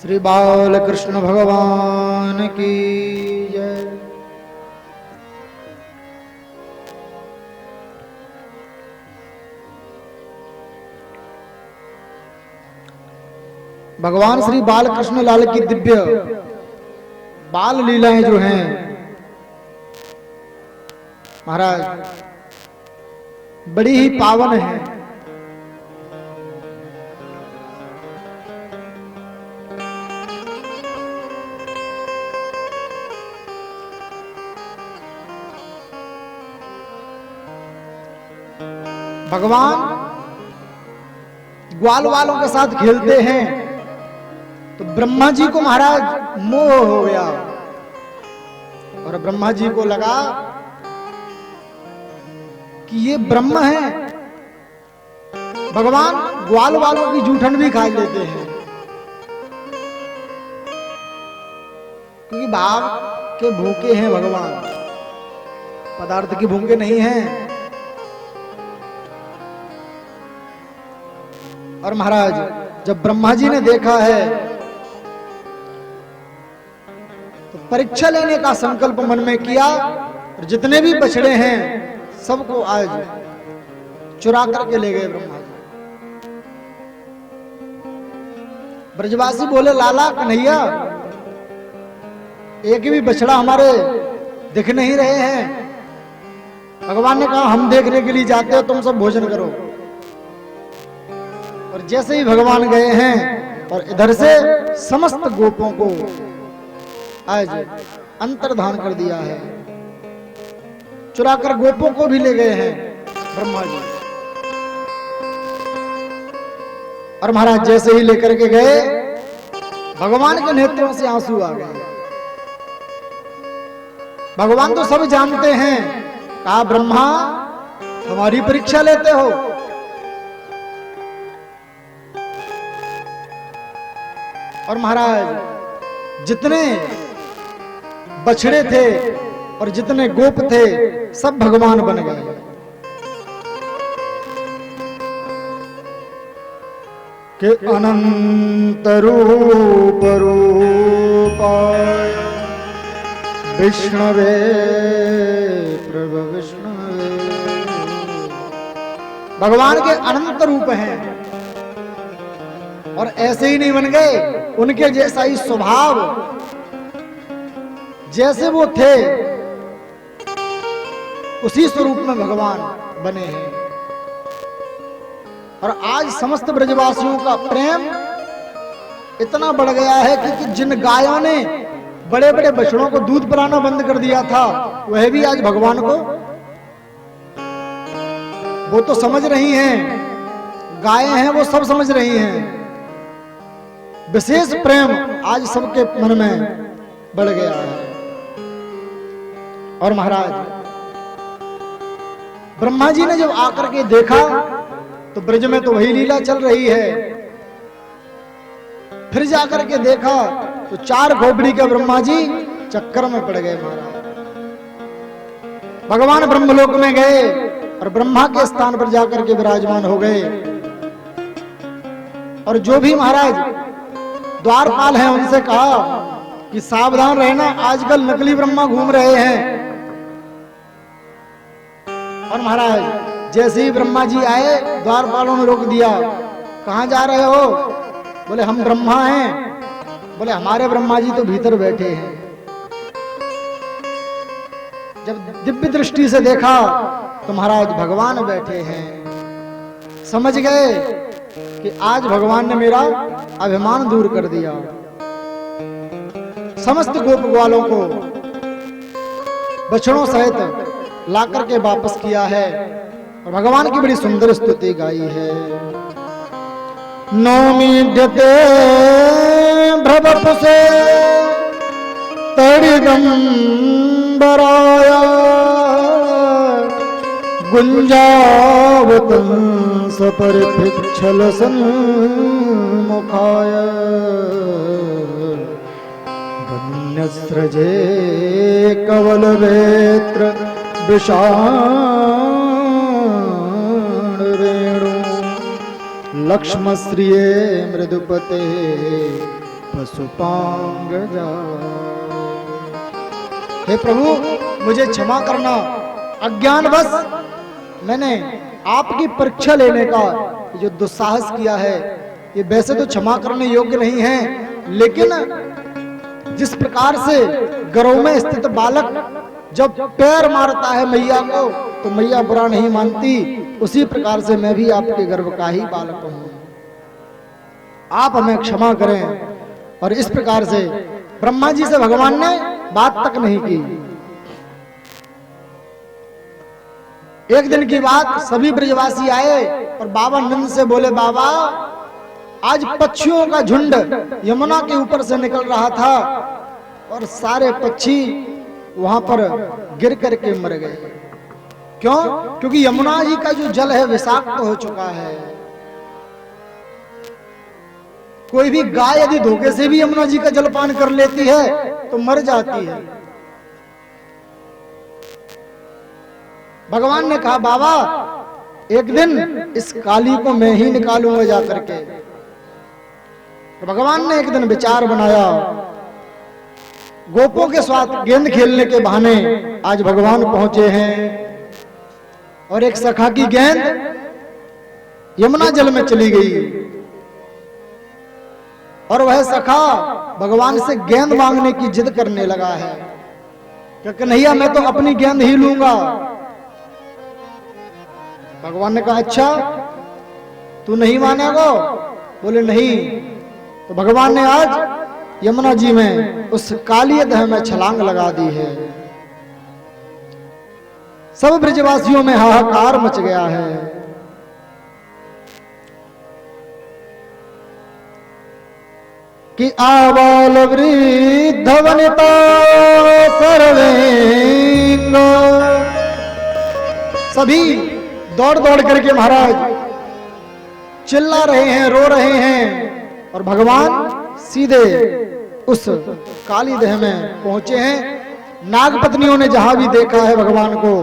श्री बाल कृष्ण भगवान की जय। भगवान श्री बाल कृष्ण लाल की दिव्य बाल लीलाएं जो हैं महाराज बड़ी ही पावन हैं। भगवान ग्वाल वालों के साथ खेलते हैं तो ब्रह्मा जी को महाराज मोह हो गया और ब्रह्मा जी को लगा कि ये ब्रह्म है। भगवान ग्वाल वालों की जूठन भी खा लेते हैं क्योंकि भाव के भूखे हैं भगवान, पदार्थ के भूखे नहीं हैं। और महाराज जब ब्रह्मा जी ने देखा है तो परीक्षा लेने का संकल्प मन में किया और जितने भी बछड़े हैं सबको आज चुरा करके ले गए ब्रह्मा जी। ब्रजवासी बोले लाला कन्हैया एक भी बछड़ा हमारे दिख नहीं रहे हैं। भगवान ने कहा हम देखने के लिए जाते हो, तुम सब भोजन करो। और जैसे ही भगवान गए हैं और इधर से समस्त गोपों को आज अंतर्धान कर दिया है, चुराकर गोपों को भी ले गए हैं ब्रह्मा जी। और महाराज जैसे ही लेकर के गए भगवान के नेत्रों से आंसू आ गए। भगवान तो सब जानते हैं, कहा ब्रह्मा हमारी परीक्षा लेते हो। और महाराज जितने बछड़े थे और जितने गोप थे सब भगवान बन गए। के अनंत रूप रूपाय विष्णवे प्रभु विष्णवे। भगवान के अनंत रूप हैं और ऐसे ही नहीं बन गए, उनके जैसा ही स्वभाव जैसे वो थे उसी स्वरूप में भगवान बने हैं। और आज समस्त ब्रजवासियों का प्रेम इतना बढ़ गया है कि जिन गायों ने बड़े बड़े बछड़ों को दूध पिलाना बंद कर दिया था वह भी आज भगवान को वो तो समझ रही हैं, गायें हैं वो सब समझ रही हैं। विशेष प्रेम आज सबके मन में बढ़ गया है। और महाराज ब्रह्मा जी ने जब आकर के देखा तो ब्रज में तो वही लीला चल रही है। फिर जाकर के देखा तो चार खोपड़ी के ब्रह्मा जी चक्कर में पड़ गए महाराज। भगवान ब्रह्मलोक में गए और ब्रह्मा के स्थान पर जाकर के विराजमान हो गए। और जो भी महाराज द्वारपाल हैं उनसे कहा कि सावधान रहना, आजकल नकली ब्रह्मा घूम रहे हैं। और महाराज जैसे ही ब्रह्मा जी आए द्वारपालों ने रोक दिया, कहां जा रहे हो? बोले हम ब्रह्मा हैं। बोले हमारे ब्रह्मा जी तो भीतर बैठे हैं। जब दिव्य दृष्टि से देखा तो महाराज भगवान बैठे हैं। समझ गए कि आज भगवान ने मेरा अभिमान दूर कर दिया। समस्त गोप ग्वालों को बछड़ों सहित लाकर के वापस किया है और भगवान की बड़ी सुंदर स्तुति गाई है। नौमीड्यते भ्रवपुसे तडिदम्बराय गुंजावतंस परिपृच्छल सन्मुखाय वन्यस्रजे कवलवेत्र विषाण रेणु लक्ष्मश्रिये मृदुपते पशुपांगजा। हे प्रभु, मुझे क्षमा करना, अज्ञानवश मैंने आपकी परीक्षा लेने का जो दुस्साहस किया है, ये वैसे तो क्षमा करने योग्य नहीं है, लेकिन जिस प्रकार से गर्भ में स्थित बालक जब पैर मारता है मैया को तो मैया बुरा नहीं मानती, उसी प्रकार से मैं भी आपके गर्भ का ही बालक हूं, आप हमें क्षमा करें। और इस प्रकार से ब्रह्मा जी से भगवान ने बात तक नहीं की। एक दिन की बात, सभी ब्रजवासी आए और बाबा नंद से बोले, बाबा आज पक्षियों का झुंड यमुना के ऊपर से निकल रहा था और सारे पक्षी वहां पर गिर करके मर गए। क्यों? क्योंकि यमुना जी का जो जल है विषाक्त हो चुका है। कोई भी गाय यदि धोखे से भी यमुना जी का जल पान कर लेती है तो मर जाती है। भगवान ने कहा, बाबा एक दिन इस काली को मैं ही निकालूंगा जाकर के। तो भगवान ने एक दिन विचार बनाया, गोपों के साथ गेंद खेलने के बहाने आज भगवान पहुंचे हैं और एक सखा की गेंद यमुना जल में चली गई और वह सखा भगवान से गेंद मांगने की जिद करने लगा है कि कन्हैया मैं तो अपनी गेंद ही लूंगा। भगवान ने कहा, अच्छा तू नहीं मानेगा? बोले नहीं। तो भगवान ने आज यमुना जी में उस काली दह में छलांग लगा दी है। सब ब्रजवासियों में हाहाकार मच गया है। कि आबाल वृद्ध वनिता सर्वेंग, सभी दौड़ दौड़ करके महाराज चिल्ला रहे हैं, रो रहे हैं और भगवान सीधे उस काली देह में पहुंचे हैं। नागपत्नियों ने जहां भी देखा है भगवान को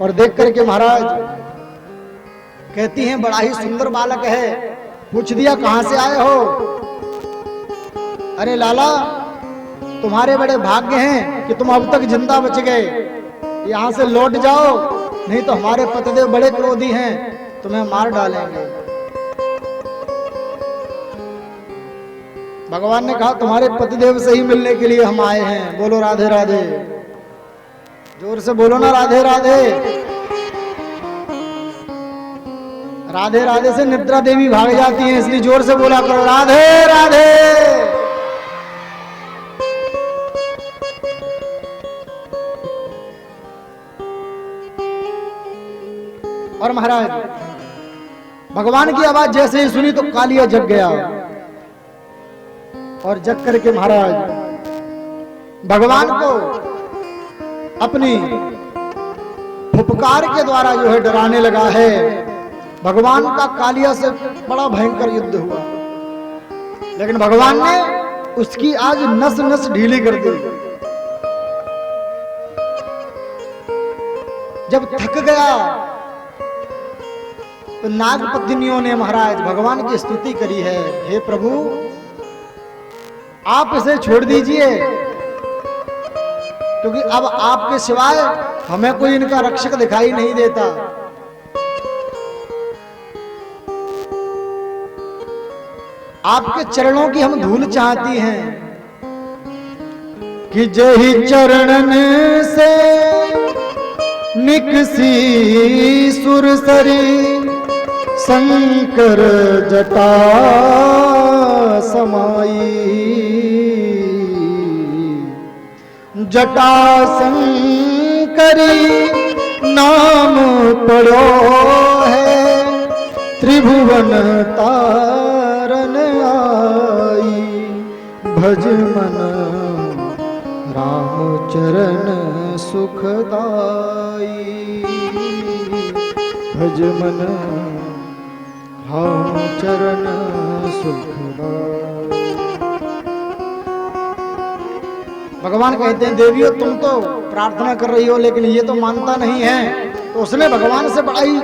और देख करके महाराज कहती हैं, बड़ा ही सुंदर बालक है। पूछ दिया, कहां से आए हो? अरे लाला, तुम्हारे बड़े भाग्य हैं कि तुम अब तक जिंदा बच गए, यहां से लौट जाओ, नहीं तो हमारे पतिदेव बड़े क्रोधी हैं, तुम्हें मार डालेंगे। भगवान ने कहा, तुम्हारे पतिदेव से ही मिलने के लिए हम आए हैं। बोलो राधे राधे, जोर से बोलो ना राधे राधे। राधे राधे से निद्रा देवी भाग जाती हैं, इसलिए जोर से बोला करो राधे राधे। और महाराज भगवान की आवाज जैसे ही सुनी तो कालिया जग गया और जग करके महाराज भगवान को अपनी फुफकार के द्वारा जो है डराने लगा है। भगवान का कालिया से बड़ा भयंकर युद्ध हुआ, लेकिन भगवान ने उसकी आज नस नस ढीली कर दी। जब थक गया तो नागपत्नियों ने महाराज भगवान की स्तुति करी है, हे प्रभु आप इसे छोड़ दीजिए, क्योंकि अब आपके सिवाय हमें कोई इनका रक्षक दिखाई नहीं देता। आपके चरणों की हम धूल चाहती हैं कि जही चरणन से निकसी सुरसरी शंकर जटा समाई। जटा शंकरी नाम पड़ो है त्रिभुवन तारी। भज मन राम चरण सुखदाई, भज मन राम चरण सुखदाई। भगवान कहते हैं देवियों तुम तो प्रार्थना कर रही हो लेकिन ये तो मानता नहीं है। तो उसने भगवान से बड़ा ही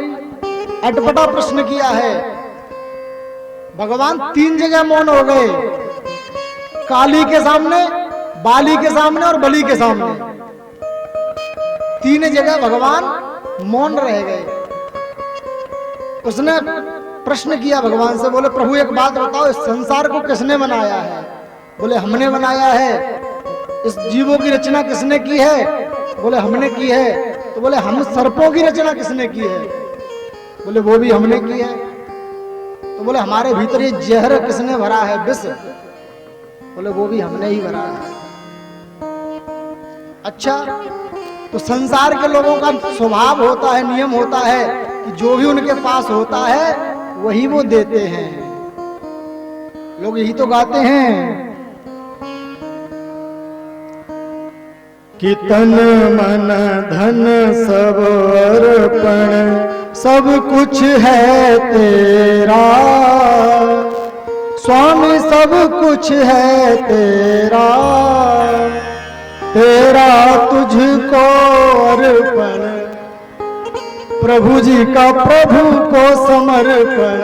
अटपटा प्रश्न किया है। भगवान 3 जगह मौन हो गए, काली के सामने, बाली के सामने और बलि के सामने। 3 जगह भगवान मौन रह गए। उसने प्रश्न किया भगवान से, बोले प्रभु एक बात बताओ, इस संसार को किसने बनाया है? बोले हमने बनाया है। इस जीवों की रचना किसने की है? बोले हमने की है। तो बोले हम सर्पों की रचना किसने की है? बोले वो भी हमने की है। तो बोले हमारे भीतर ये जहर किसने भरा है, विष? बोले वो भी हमने ही भरा है। अच्छा, तो संसार के लोगों का स्वभाव होता है, नियम होता है कि जो भी उनके पास होता है वही वो देते हैं। लोग यही तो गाते हैं कि तन मन धन सब अर्पण, सब कुछ है तेरा स्वामी, सब कुछ है तेरा, तेरा तुझको अर्पण, प्रभु जी का प्रभु को समर्पण,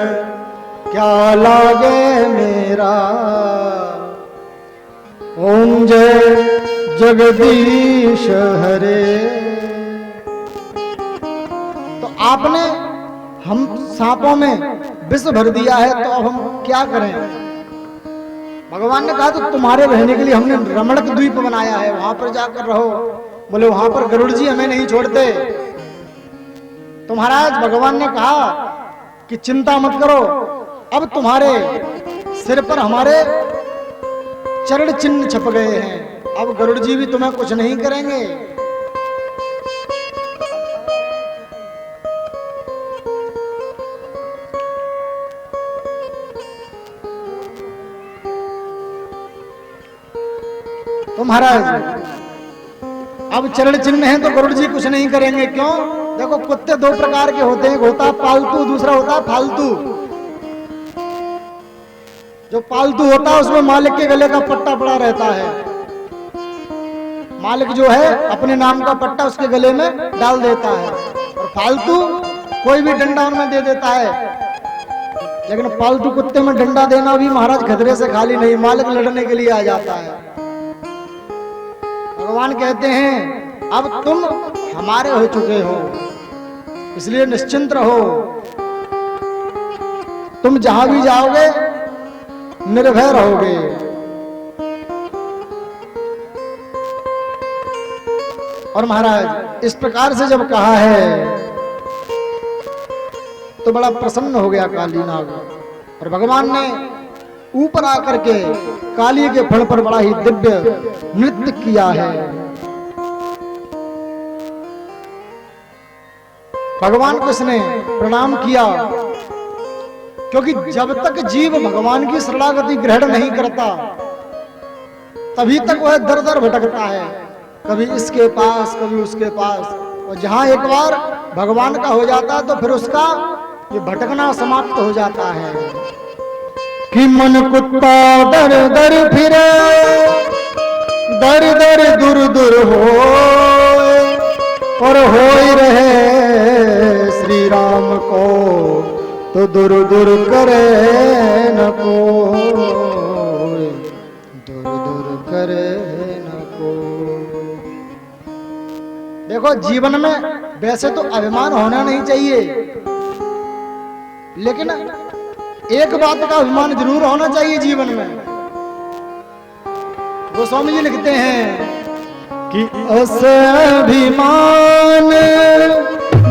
क्या लागे मेरा। ओम जय जगदीश हरे। तो आपने हम सांपों में विष भर दिया है, तो अब हम क्या करें? भगवान ने कहा तो तुम्हारे रहने के लिए हमने रमणक द्वीप बनाया है, वहां पर जाकर रहो। बोले वहां पर गरुड़ जी हमें नहीं छोड़ते। तो महाराज भगवान ने कहा कि चिंता मत करो, अब तुम्हारे सिर पर हमारे चरण चिन्ह छप गए हैं, अब गरुड़ जी भी तुम्हें कुछ नहीं करेंगे। तो महाराज अब चरण चिन्ह है तो गरुड़ जी कुछ नहीं करेंगे। क्यों? देखो कुत्ते 2 प्रकार के होते हैं, एक होता है पालतू, दूसरा होता है फालतू। जो पालतू होता है उसमें मालिक के गले का पट्टा पड़ा रहता है। मालिक जो है अपने नाम का पट्टा उसके गले में डाल देता है, और फालतू कोई भी डंडा उनमें दे देता है। लेकिन पालतू कुत्ते में डंडा देना भी महाराज खतरे से खाली नहीं, मालिक लड़ने के लिए आ जाता है। भगवान कहते हैं अब तुम हमारे हो चुके हो, इसलिए निश्चिंत रहो। तुम जहां भी जाओगे निर्भय रहोगे। और महाराज इस प्रकार से जब कहा है तो बड़ा प्रसन्न हो गया कालीनाग, और भगवान ने ऊपर आकर के काली के फण पर बड़ा ही दिव्य नृत्य किया है। भगवान को इसने प्रणाम किया, क्योंकि जब तक जीव भगवान की शरणागति ग्रहण नहीं करता तभी तक वह दर दर भटकता है, कभी इसके पास कभी उसके पास। और जहां एक बार भगवान का हो जाता है तो फिर उसका ये भटकना समाप्त हो जाता है। कि मन कुत्ता दर दर फिरे, दर दर दूर दूर हो, और हो ही रहे श्री राम को तो दूर दूर करे न को, दूर दूर करे न को। देखो जीवन में वैसे तो अभिमान होना नहीं चाहिए, लेकिन एक बात का अभिमान जरूर होना चाहिए जीवन में। गोस्वामी जी लिखते हैं कि अस अभिमान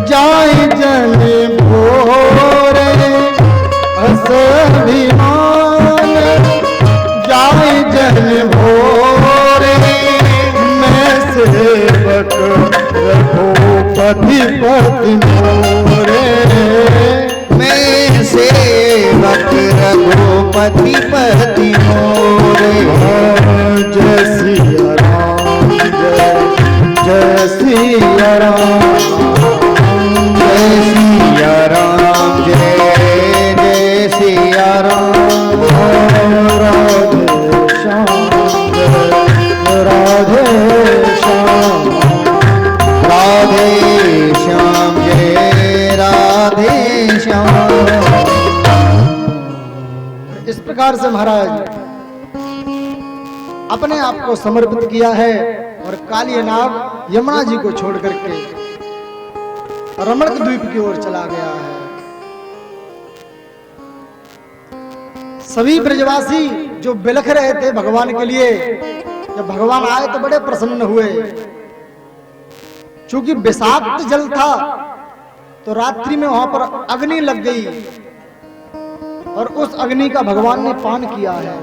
जाय जन भोरे, अस अभिमान जाय जन भोरे, मैं सेवक रघुपति पति मोरे, मैं सेवक रघुपति पति मोरे। प्रकार से महाराज अपने आप को समर्पित किया है और काली नाग यमुना जी को छोड़ करके रमणक द्वीप की ओर चला गया है। सभी ब्रजवासी जो बिलख रहे थे भगवान के लिए, जब भगवान आए तो बड़े प्रसन्न हुए। चूंकि विषाक्त जल था तो रात्रि में वहां पर अग्नि लग गई और उस अग्नि का भगवान ने पान किया है।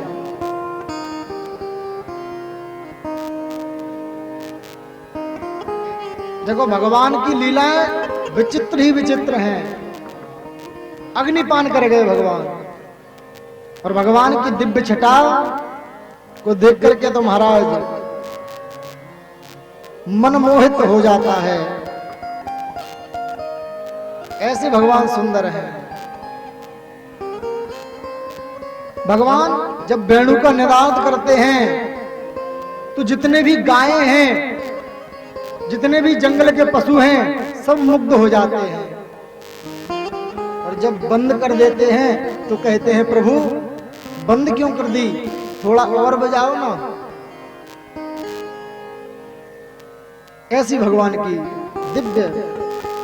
देखो भगवान की लीलाएं विचित्र ही विचित्र हैं। अग्निपान कर गए भगवान, और भगवान की दिव्य छटा को देख करके तो महाराज मनमोहित हो जाता है। ऐसे भगवान सुंदर हैं। भगवान जब वेणु का निनाद करते हैं तो जितने भी गायें हैं, जितने भी जंगल के पशु हैं, सब मुग्ध हो जाते हैं। और जब बंद कर देते हैं तो कहते हैं प्रभु बंद क्यों कर दी, थोड़ा और बजाओ ना। ऐसी भगवान की दिव्य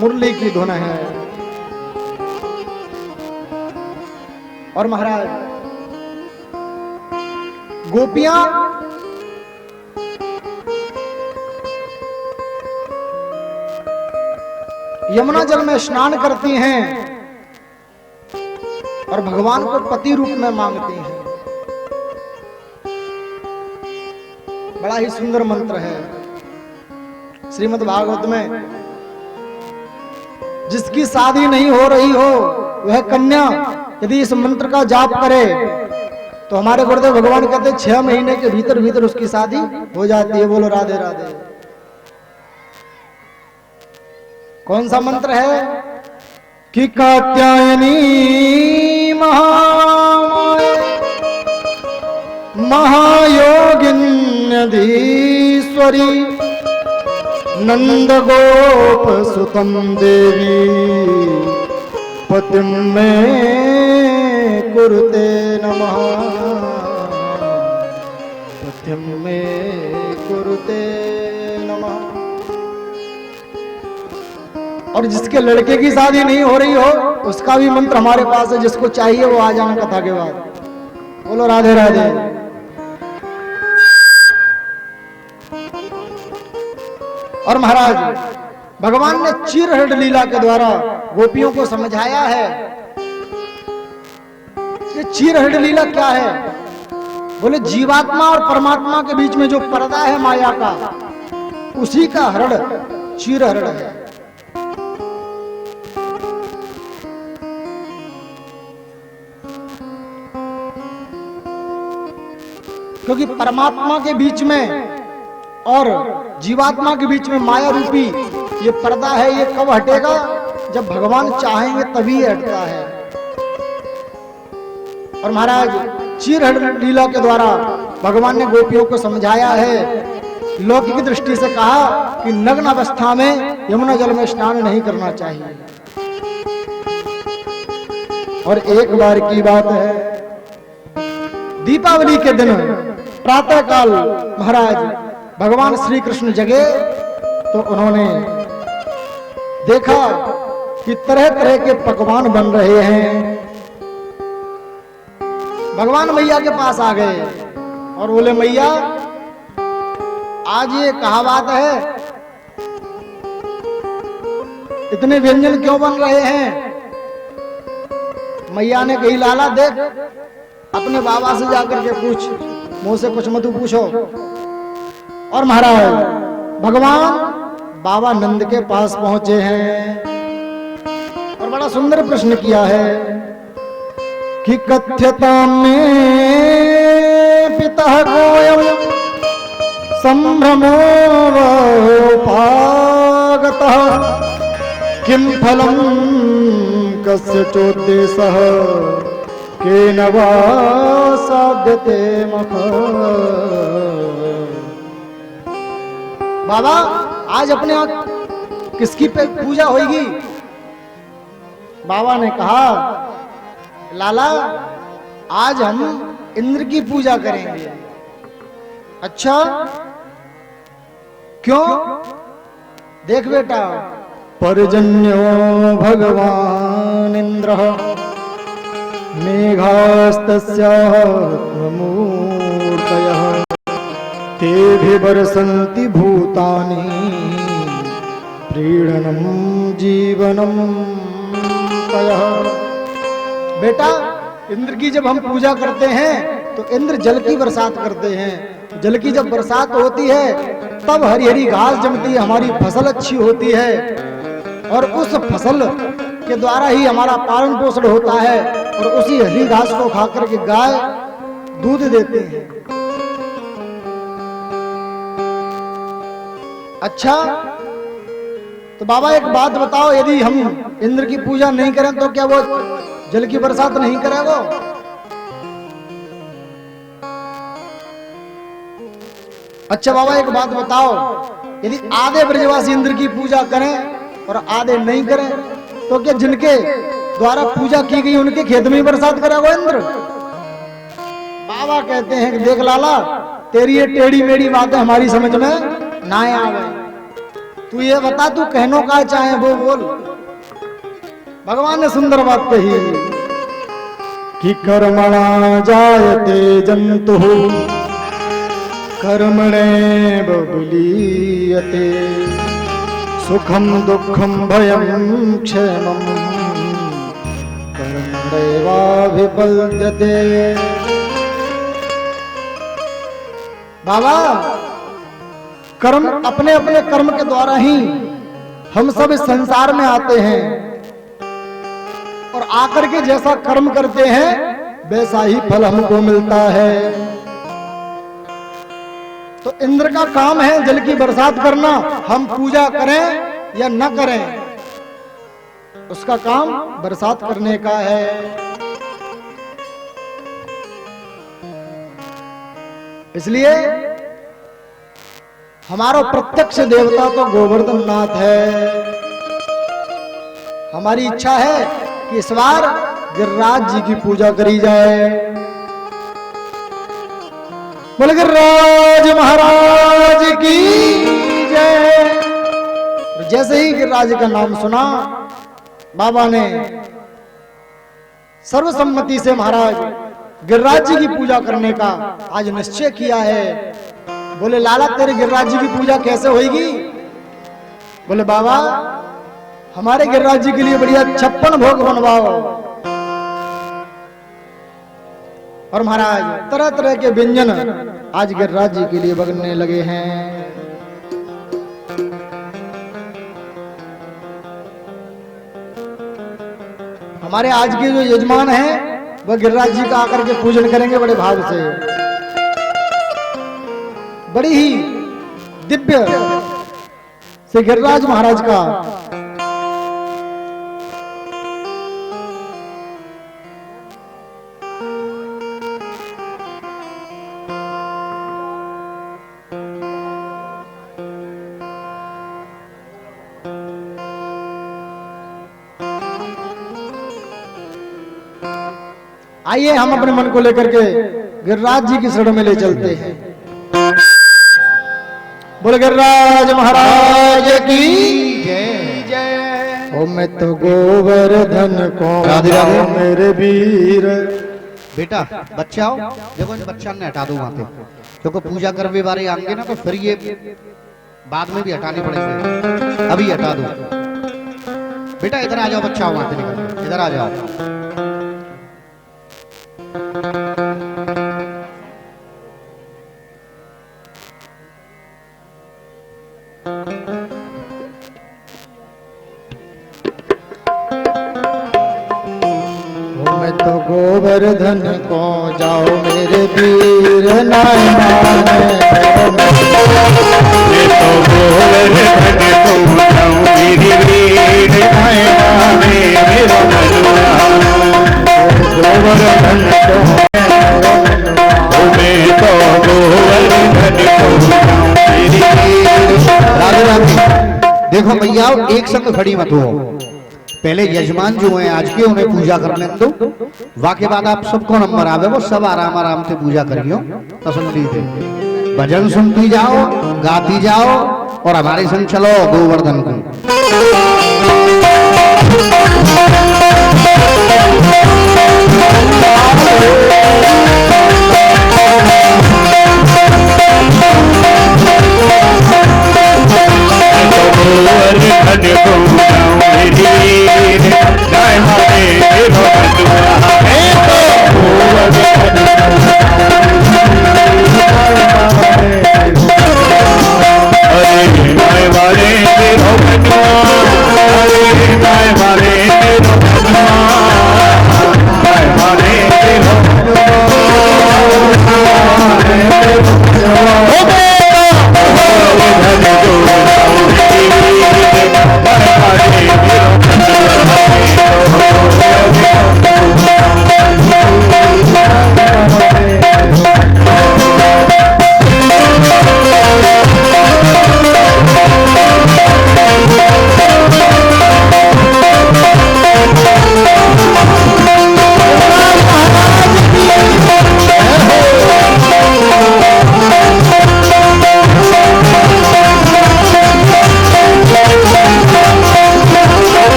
मुरली की धुन है। और महाराज गोपियां यमुना जल में स्नान करती हैं और भगवान को पति रूप में मांगती हैं। बड़ा ही सुंदर मंत्र है श्रीमद् भागवत में। जिसकी शादी नहीं हो रही हो वह कन्या यदि इस मंत्र का जाप करे तो हमारे गुरुदेव भगवान कहते 6 महीने के भीतर भीतर उसकी शादी हो जाती है। बोलो राधे राधे। कौन सा मंत्र है कि कात्यायनी महायोगिन्यधीश्वरी नंद गोप सुतम देवी पतिम में कुरुते नमः, पतिम में कुरुते नमः। और जिसके लड़के की शादी नहीं हो रही हो उसका भी मंत्र हमारे पास है। जिसको चाहिए वो आ जाना कथा के बाद। बोलो राधे राधे। और महाराज भगवान ने चीरहरण लीला के द्वारा गोपियों को समझाया है कि चीरहरण लीला क्या है। बोले जीवात्मा और परमात्मा के बीच में जो पर्दा है माया का, उसी का हरण चीरहरण है। क्योंकि परमात्मा के बीच में और जीवात्मा के बीच में माया रूपी ये पर्दा है। ये कब हटेगा? जब भगवान चाहेंगे तभी हटता है। और महाराज चीरहरण लीला के द्वारा भगवान ने गोपियों को समझाया है। लौकिक दृष्टि से कहा कि नग्न अवस्था में यमुना जल में स्नान नहीं करना चाहिए। और एक बार की बात है, दीपावली के दिन प्रातः काल महाराज भगवान श्री कृष्ण जगे तो उन्होंने देखा कि तरह तरह के पकवान बन रहे हैं। भगवान मैया के पास आ गए और बोले मैया आज ये कहावत है, इतने व्यंजन क्यों बन रहे हैं? मैया ने कही लाला देख अपने बाबा से जाकर के पूछ, मुंह से कुछ मत पूछो। और महाराज भगवान बाबा नंद के पास पहुंचे हैं और बड़ा सुंदर प्रश्न किया है कि कथ्यता में पिता गोयम संभ्रमो पागतः किम फलम कस्य चोद्देशः केन वा साध्यते मख। बाबा आज अपने आप किसकी पे पूजा होगी? बाबा ने कहा लाला आज हम इंद्र की पूजा करेंगे। अच्छा क्यों? देख बेटा, पर्जन्यो भगवान इंद्र मेघास्तस्याः मूर्तयः तेभि बरसन्ति भूतानि प्रीणनम जीवनम तयः। बेटा, इंद्र की जब हम पूजा करते हैं तो इंद्र जल की बरसात करते हैं। जल की जब बरसात होती है तब हरी हरी घास जमती है, हमारी फसल अच्छी होती है और उस फसल के द्वारा ही हमारा पालन पोषण होता है और उसी हरी घास को खाकर के गाय दूध देते हैं। अच्छा तो बाबा एक बात बताओ, यदि हम इंद्र की पूजा नहीं करें तो क्या वो जल की बरसात नहीं करेगा? अच्छा बाबा एक बात बताओ, यदि आधे ब्रजवासी इंद्र की पूजा करें और आधे नहीं करें तो क्या जिनके द्वारा पूजा की गई उनके खेत में ही बरसात करेगा इंद्र? बाबा कहते हैं कि देख लाला, तेरी ये टेढ़ी मेढ़ी बातें हमारी समझ में ना आवे। तू ये बता, तू कहनो का चाहे वो बोल। भगवान ने सुंदर बात कही कि कर्मणा जायते जंतुः कर्मणे बबुलीयते सुखम दुखम भयम क्षेमम कर्मणैवाभिपद्यते। बाबा, कर्म अपने अपने कर्म के द्वारा ही हम सब इस संसार में आते हैं और आकर के जैसा कर्म करते हैं वैसा ही फल हमको मिलता है। तो इंद्र का काम है जल की बरसात करना, हम पूजा करें या न करें उसका काम बरसात करने का है। इसलिए हमारा प्रत्यक्ष देवता तो गोवर्धन नाथ है। हमारी इच्छा है कि इस बार गिरिराज जी की पूजा करी जाए। बोले गिरिराज महाराज की जय। जैसे ही गिरिराज का नाम सुना, बाबा ने सर्वसम्मति से महाराज गिरिराज जी की पूजा करने का आज निश्चय किया है। बोले लाला, तेरे गिरिराज जी की पूजा कैसे होगी? बोले बाबा, हमारे गिरिराज जी के लिए बढ़िया 56 भोग बनवाओ। और महाराज तरह तरह के व्यंजन आज गिरिराज जी के लिए बनने लगे हैं। हमारे आज के जो यजमान हैं वह गिरिराज जी का आकर के पूजन करेंगे बड़े भाव से। बड़ी ही दिव्य से गिरिराज महाराज का आइए हम अपने मन को लेकर के गिरिराज जी की शरण में ले चलते हैं। बोल गिरिराज महाराज की जय। ओ मैं तो गोवर्धन को राधे राधे। मेरे वीर। बेटा बच्चा आओ, देखो इन बच्चा ने हटा दो वहां पे, क्योंकि पूजा करने वाले आएंगे ना तो फिर ये बाद में भी हटाने पड़ेंगे, अभी हटा दो। बेटा इधर आ जाओ, बच्चा वहां से निकल, इधर आ जाओ। मैं तो गोवर्धन को जाओ मेरे वीर नाय माने। ये तो गोवर्धन को जाओ मेरे वीर नाय माने मेरा मनुआ। गोवर्धन को मैं तो गोवर्धन को जाओ मेरे वीर। राधे राधे। देखो मैया एक संग खड़ी मत हो, पहले यजमान जो हैं आज के उन्हें पूजा कर लें दो, वाके बाद आप सबको नंबर आवे वो सब आराम आराम से पूजा करियो तसल्ली से। भजन सुनती जाओ, गाती जाओ और हमारे संग चलो गोवर्धन को।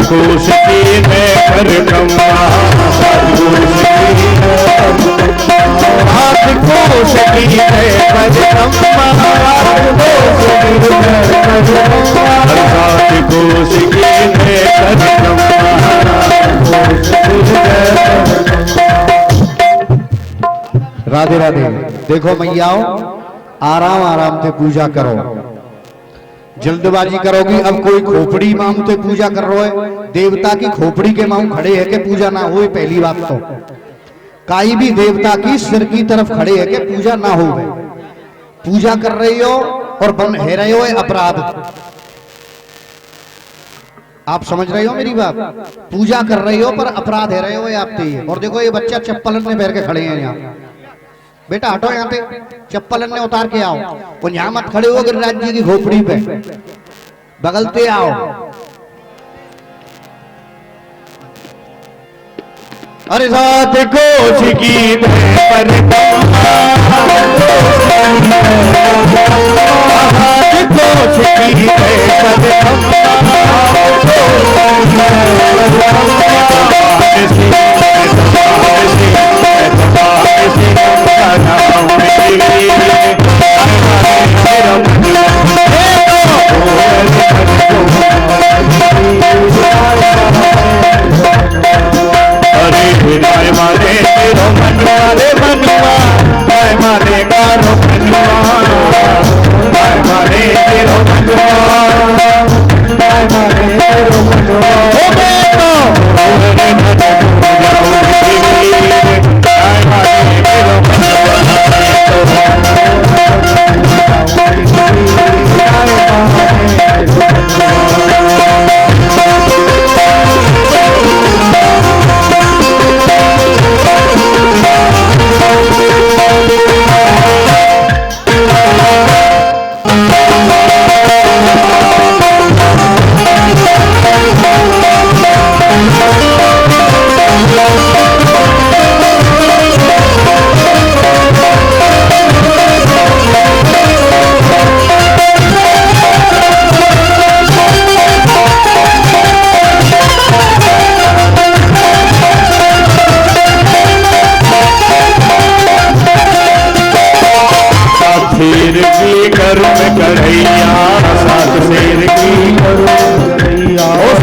कोश की मैं परिक्रमा, सात कोश की मैं परिक्रमा, सात कोश की मैं परिक्रमा। राधे राधे। देखो मैयाओ, आराम आराम से पूजा करो, जल्दबाजी करोगी। अब कोई खोपड़ी मांग से पूजा कर रहे हो, देवता की खोपड़ी के मांग खड़े है कि पूजा ना हो। पहली बात तो काई भी देवता की सिर की तरफ खड़े है कि पूजा ना हो। पूजा कर रही हो और बन है रहे हो अपराध। आप समझ रहे हो मेरी बात? पूजा कर रही हो पर अपराध है रहे हो आप। और देखो ये बच्चा चप्पल में पहन के खड़े हैं यहाँ। बेटा हटो यहाँ पे, चप्पल ने उतार के आओ। और यहाँ मत खड़े हो गिरिराज जी की खोपड़ी पे, बगलते आओ। अरे सात कोश की परिक्रमा, सात कोश की Oh,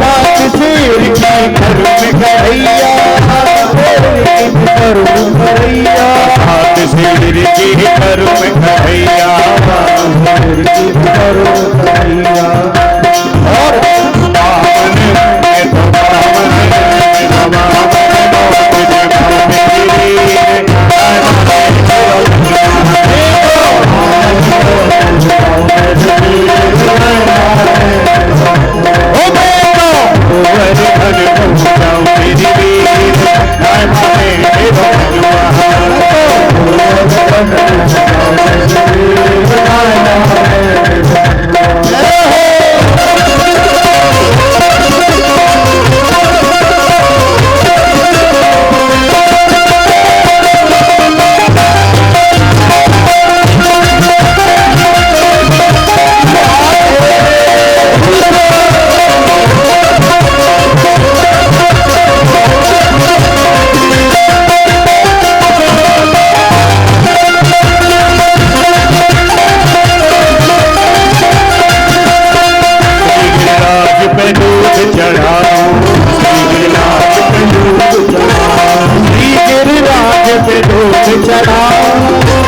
चढ़ाओ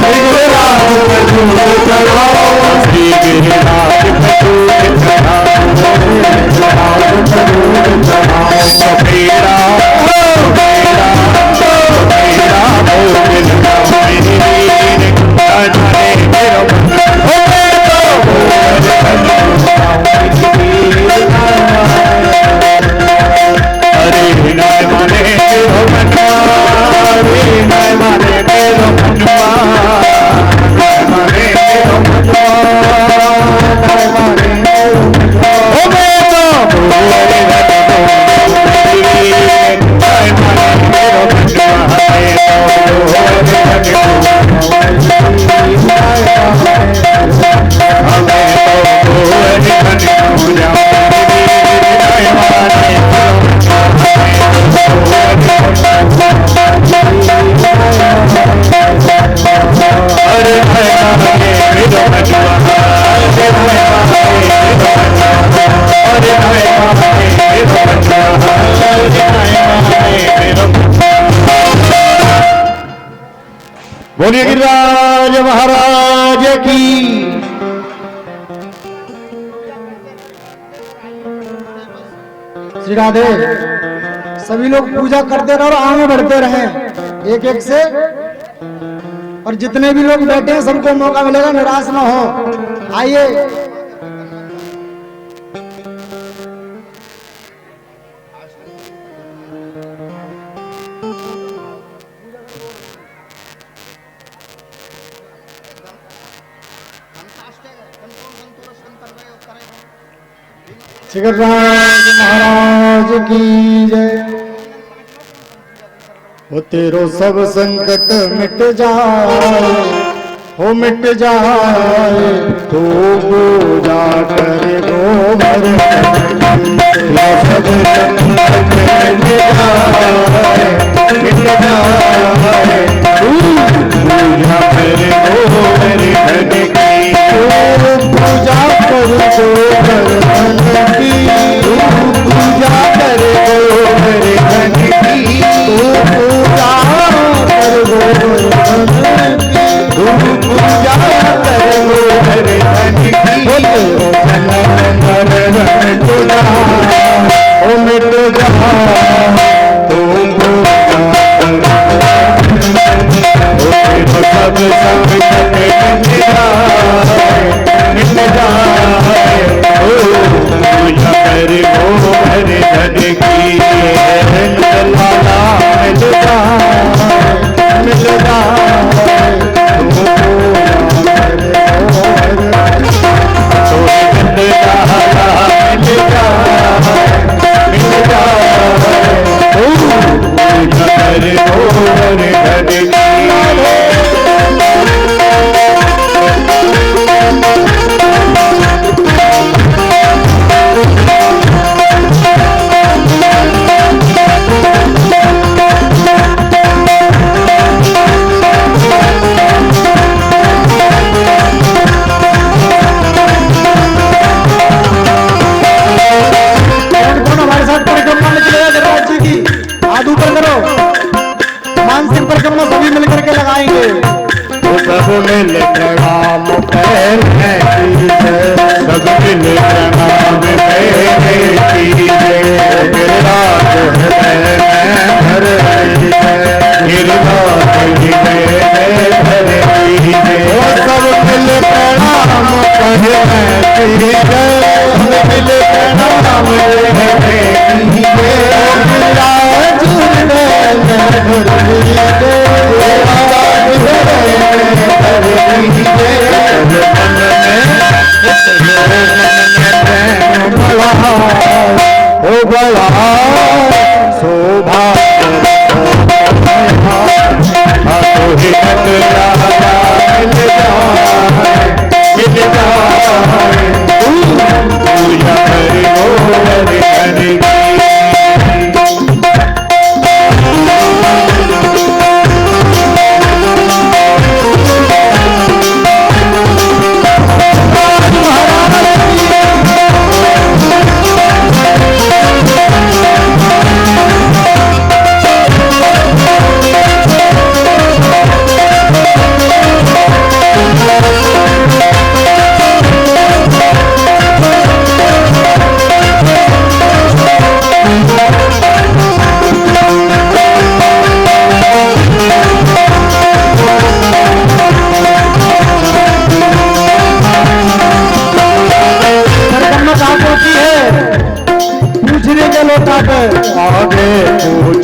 गिरिराज पे दूध चढ़ाओ श्री गिरिराज पे दूध चढ़ाओ मेरा मेरा मेरा भोग अरे विनय माने मेरो मनवा विनय माने मेरो मनवा माने मेरो मनवा माने मेरो ओ मैं तो बोले बोलिए गिरिराज महाराज की। श्री राधे। सभी लोग पूजा करते रहो और आगे बढ़ते रहें एक एक से, और जितने भी लोग बैठे हैं सबको मौका मिलेगा, निराश ना हो। आइए शिखरराज महाराज की जय। हो तेरो सब संकट मिट जाए, हो मिट जाए तो पूजा करे गोबर तेरो सब संकट मिट जाए मिट जाए पूजा करे गोबर धन की पूजा कर गोबर धन की पूजा कर गोबर धन की पूजा कर गोबर धन की पूजा कर गोबर धन की तुझा ओ मिट जा तो सब संकट मिट जाए मिट जाए ओ पूजा कर गोबर धन की लाला मिल जाए मिल जाए तो मिल जाए मिल जाए मिल जाए ओ पूजा कर गोबर धन की। मानसिक परिक्रमा सभी मिलकर के लगाएंगे। तो सब मिल प्रणाम पहले सब मिल प्रणाम पहले गिरिराज हृदय में भर गिरिराज हृदय में भर सब मिल प्रणाम पहले सब मिल प्रणाम ओ बड़ा शोभा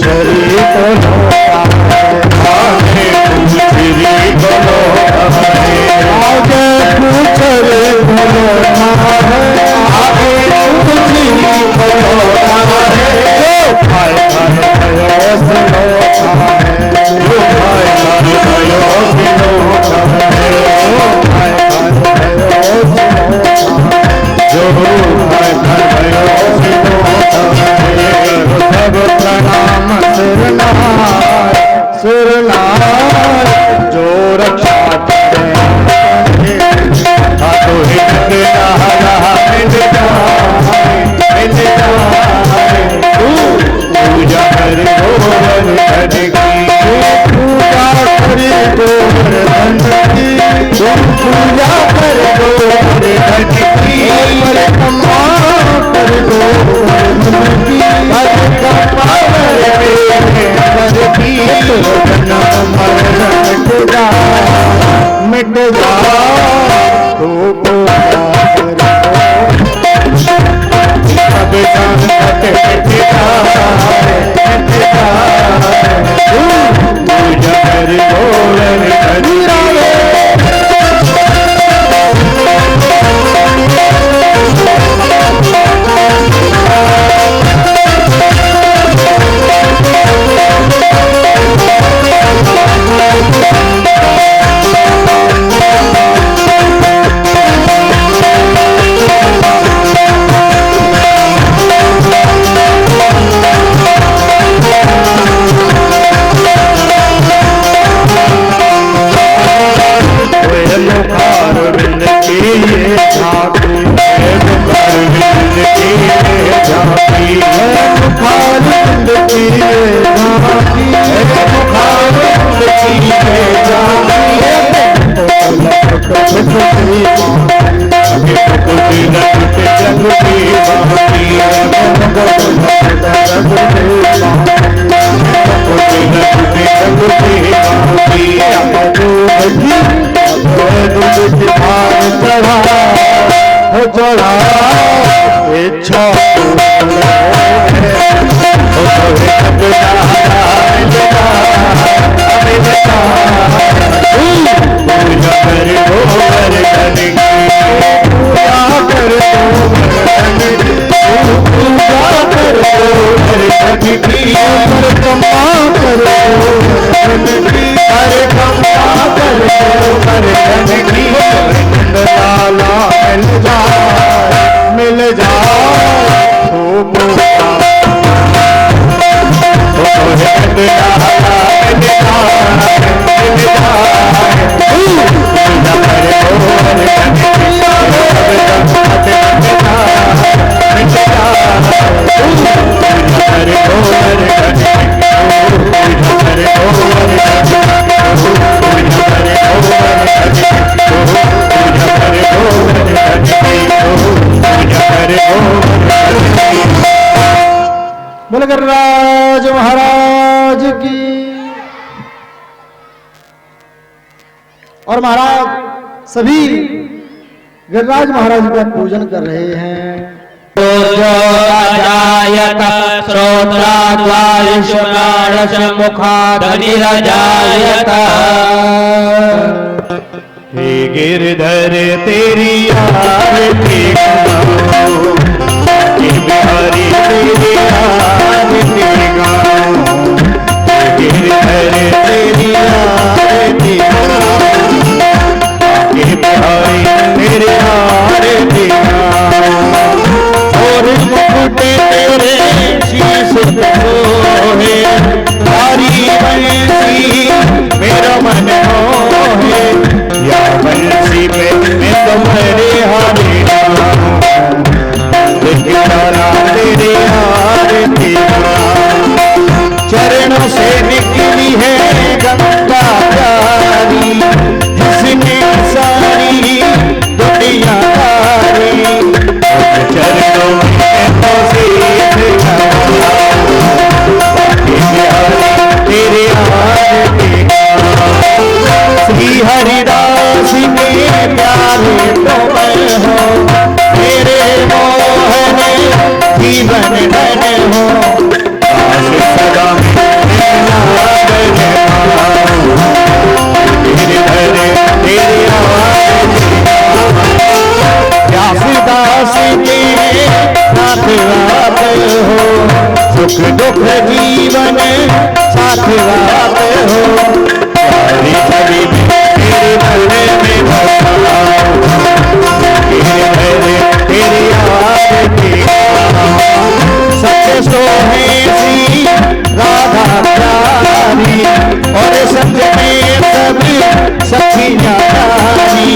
पूछरी को लौटा है, आगे पूछरी को लौटा है, आगे पूछरी को लौटा है, आगे पूछरी को लौटा है, भाई भाई भयो से लौटा है, भाई भाई भयो से लौटा है, भाई भाई भयो से लौटा है, जो भाई भाई भयो से लौटा है, सब प्रणाम सिरनार जो रक्षा करे, तो हित नहरा मिल जाए, पूजा कर गोवर्धन की, पूजा कर गोवर्धन की, तुम पूजा कर गोवर्धन की, परिक्रमा कर गोवर्धन की, परिक्रमा कर की, जन्म मरण मिट जा तो सब संकट मिट जाए, पूजा कर गोवर्धन की। गिरिराज महाराज की। और महाराज सभी गिरिराज महाराज का पूजन कर रहे हैं। हे गिरधर तेरी आरती गाऊं, हे बिहारी तेरी आरती गाऊं, हे गिरधर तेरी आरती गाऊं, हे बिहारी तेरी आरती गाऊं। और मुकुट तेरे शीश मोहे, तारी बंसी मेरा मन मोहे, या बंसी पे मैं तुम्हारे हारे तेरे आरती चरणों से निकली है गंगा प्यारी, जिसने सारी दुनिया तारी, चरणों में तो तेरे आरती श्री हरिदास के प्यारे तुम हो, तेरे मोहन जीवन धन हो, सदा नारी और संग में सभी सखियां नारी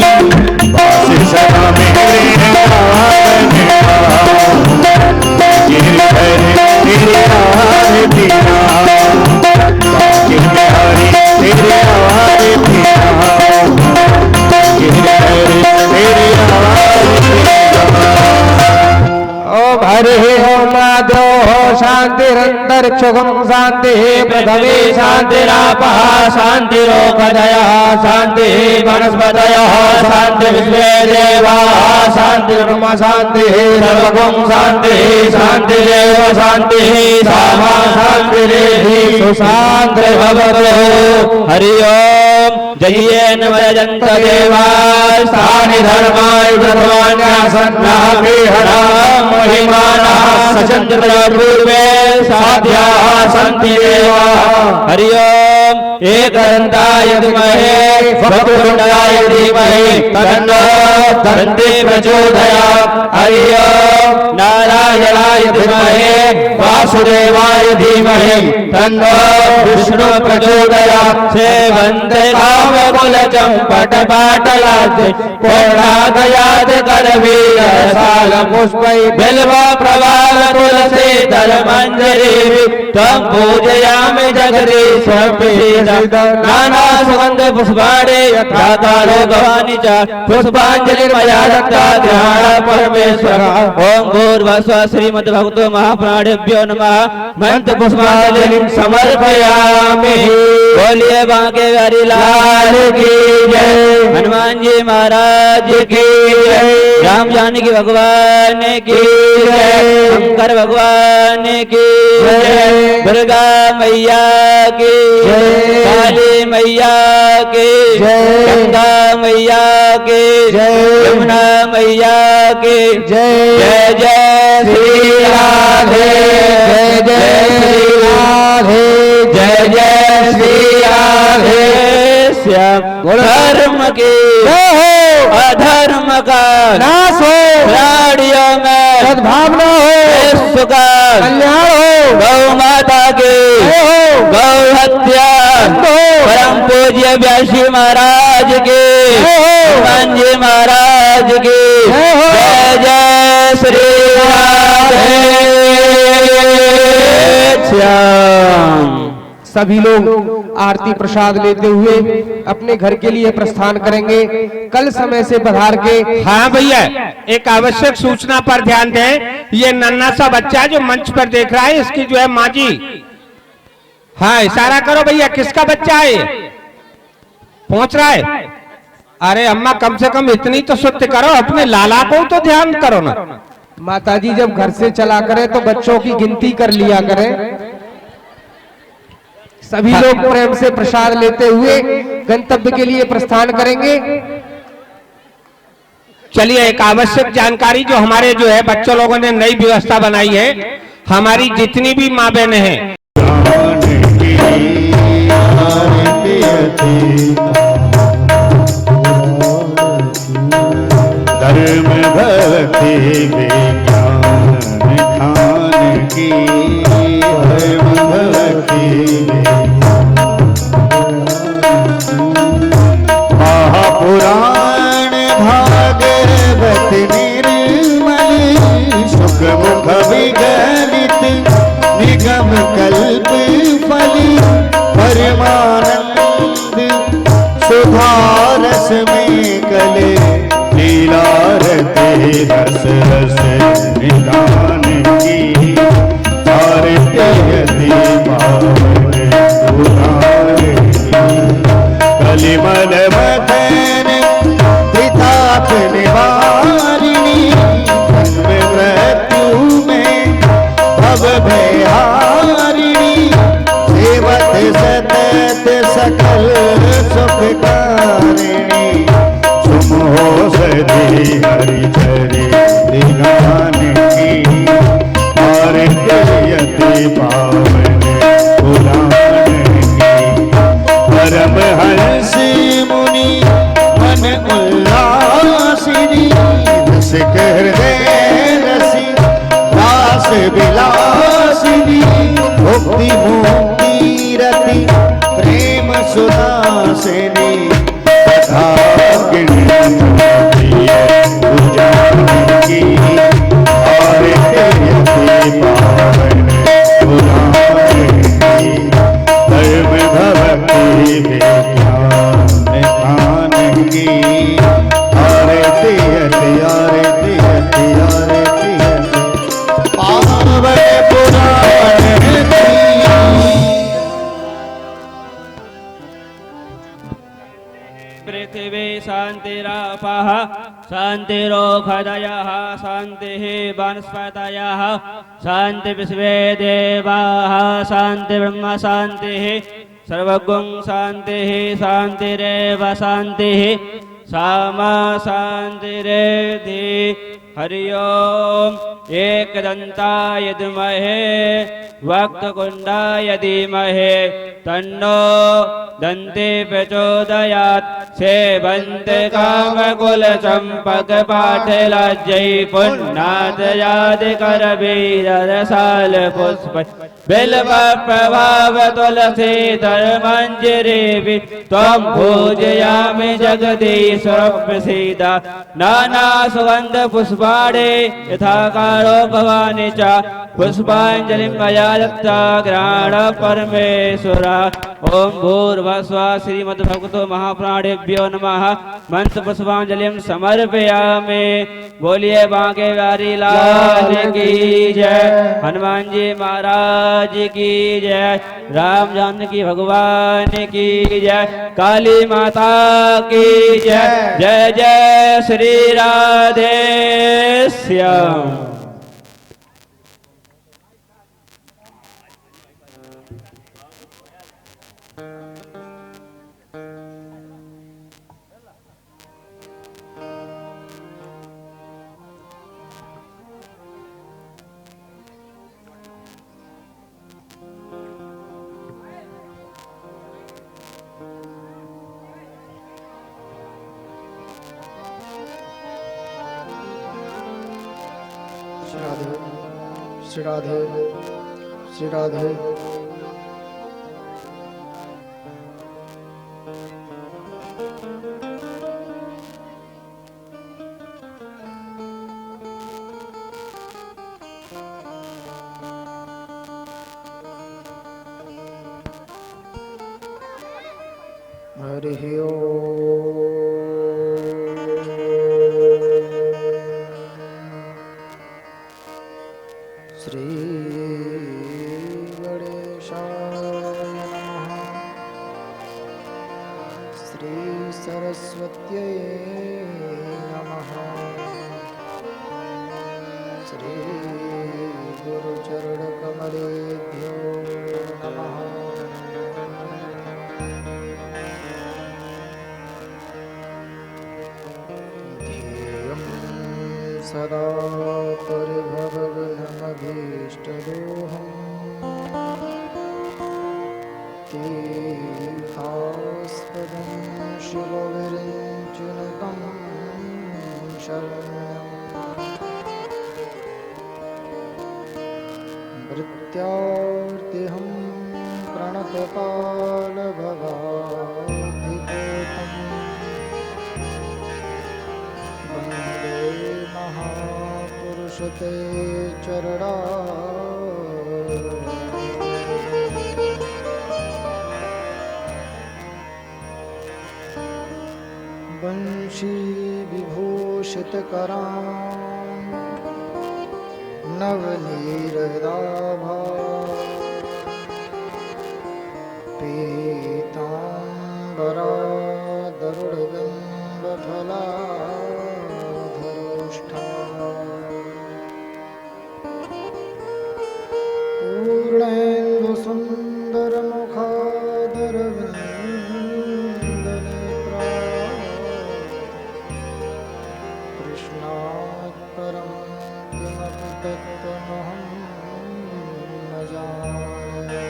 पास सदा मेरे आवन आओ गिर कर तेरे आरती आओ गिर बिहारी तेरे आरती आओ गिर कर तेरे आरती ओ हरे हो माधो हो शांतिरंतर क्षुगम शांति प्रथमे शांतिरापः शांतिरोगदयः शांति वनस्पतयः शांति विश्वे देवाः शांति ब्रह्म शांति सर्वगुण शांति शांति देव शांति सामा शांति सुशांति भवतु हरि ओम जयेन वयजंत देवाः स्थानि धर्माय प्रथमान्यासन्नाः विहरा महिमानः सचन्द्र पूर्वे साध्याः सन्ति देवाः हरि ओम एकदन्ताय विद्महे वक्रतुण्डाय धीमहि तन्नो दन्ति प्रचोदयात् हरि ओम नारायणाय विद्महे वासुदेवाय धीमहि तन्नो विष्णु प्रचोदयात् सेवन्ते कामकुलचम्पटपाटलात् पूर्णादयात् करवीर सालपुष्पै बिल्वा प्रवाल तुलसी दलमञ्जरी त्वं पूजयामि जगदीश्वर नाना सुगंध पुष्पाणि यथा कालो गवानि च पुष्पांजलि मया दत्ता ध्यान परमेश्वर ओम भूर्भुवः श्रीमद्भगवतो महाप्राणेभ्यो नमः मंत्र पुष्पांजलि समर्पयामि बोलिए बांके बिहारी लाल की जय हनुमान जी महाराज की जय राम जानकी भगवान की जय शंकर भगवान की जय दुर्गा मैया की जय काली मैया की जय गंगा मैया की जय यमुना मैया की जय जय जय श्री राधे जय जय श्री राधे जय जय श्री राधे श्याम धर्म की अधर्म का नाश हो प्राणियों में सद्भावना हो सुखा कल्याण हो गौ माता की गौ हत्या परम पूज्य व्यासी महाराज की हनुमान जी महाराज की जय जय श्री राधे श्याम। सभी लोग आरती प्रसाद लेते हुए अपने घर के लिए प्रस्थान करेंगे। कल समय से पधार के। हाँ भैया, एक आवश्यक सूचना पर ध्यान दें। ये नन्हा सा बच्चा जो मंच पर देख रहा है, इसकी जो है माँ जी। हाँ, इशारा करो भैया, किसका बच्चा है? पहुंच रहा है? अरे अम्मा, कम से कम इतनी तो सत्य करो, अपने लाला को तो ध्यान करो ना। माताजी जब घर से चला करें तो बच्चों की गिनती कर लिया करें। सभी लोग प्रेम से प्रसाद लेते हुए गंतव्य के लिए प्रस्थान करेंगे। चलिए, एक आवश्यक जानकारी जो हमारे जो है बच्चों लोगों ने नई व्यवस्था बनाई है। हमारी जितनी भी माँ बहनें हैं, धर्म भक्ति विज्ञान खान की धर्म भक्ति महापुराण भागवत निर्मल सुख मुख विगलित निगम कल्प फली परमानंद सुधारस में कले लीला रते रस रस निदान की भारतीयति पावन उदार कलिमल मथन पिताप निवारिणी जन्म मृत्यु में भव भयहारिणी सेवत सतत सकल सुखकारिणी सुमो सदी हरिचरी दिगान की भारतीयति पावन पुराण की परम हंसी मुनि मन उल्लासिनी रस हृदय रसी दास विलासिनी मुक्ति मुक्ति रति सुदासिनी तथागिनी पूजा की आरती पावन धर्म भक्ति विज्ञान की आरती आरती आरती आरती पावन पुराण की पृथिवी शान्तिरापः शान्तिरोषधयः शान्तिः वनस्पतयः शान्ति विश्वे देवाः शान्ति ब्रह्म शान्तिः सर्वगुण शान्तिः शान्तिरेव शान्तिः सामा शान्तिरेधि हरि ओम् एकदन्ताय विद्महे वक्रतुण्डाय धीमहि तन्नो दन्ती प्रचोदयात् सेवन्ते कामकुलचम्पकपाटलज्जै पुण्णादयादिकरवीररसाल पुष्प बिल्वप्रभाव तुलसीधर मञ्जरीभि त्वं पूजयामि जगदीश्वर प्रसीद नाना सुगन्ध पुष्पाणि यथाकारो भवानि च पुष्पाञ्जलिं मया दत्ता ग्राण परमेश्वर ओम भूर्भुवस्सुः श्रीमद्भगवतो महाप्राणेभ्यो नमः मंत्र पुष्पांजलिं समर्पयामि। बोलिए बांके बिहारी लाल की जय, हनुमान जी महाराज की जय, राम जानकी भगवान की जय, काली माता की जय। जय जय श्री राधे श्याम। श्री राधे श्री राधे। हरि ओम। श्री गणेशाय नमः। श्री सरस्वत्यै नमः। श्री गुरुचरणकमलेभ्यो नमः। ध्येयं सदा परिभवग्नमभीष्टदोहम् तीर्थास्पदं शिवविरिञ्चनुतं शरण्यम् भृत्यार्तिहं प्रणतपालभवाधिकोतम् वन्दे महापुरुषते चरणा वंशी विभूषितकरां नवनीरदाभा पीताम्बरादरुणबिम्बफलाधरोष्ठा पूर्णेन्दुसुन्दरमुखादरविन्दनेत्रा कृष्णात् परं किमपि तत्त्वमहं न जाने।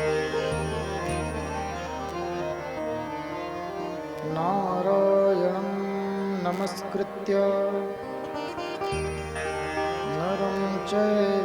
नारायणं नमस्कृत्य नरं चैव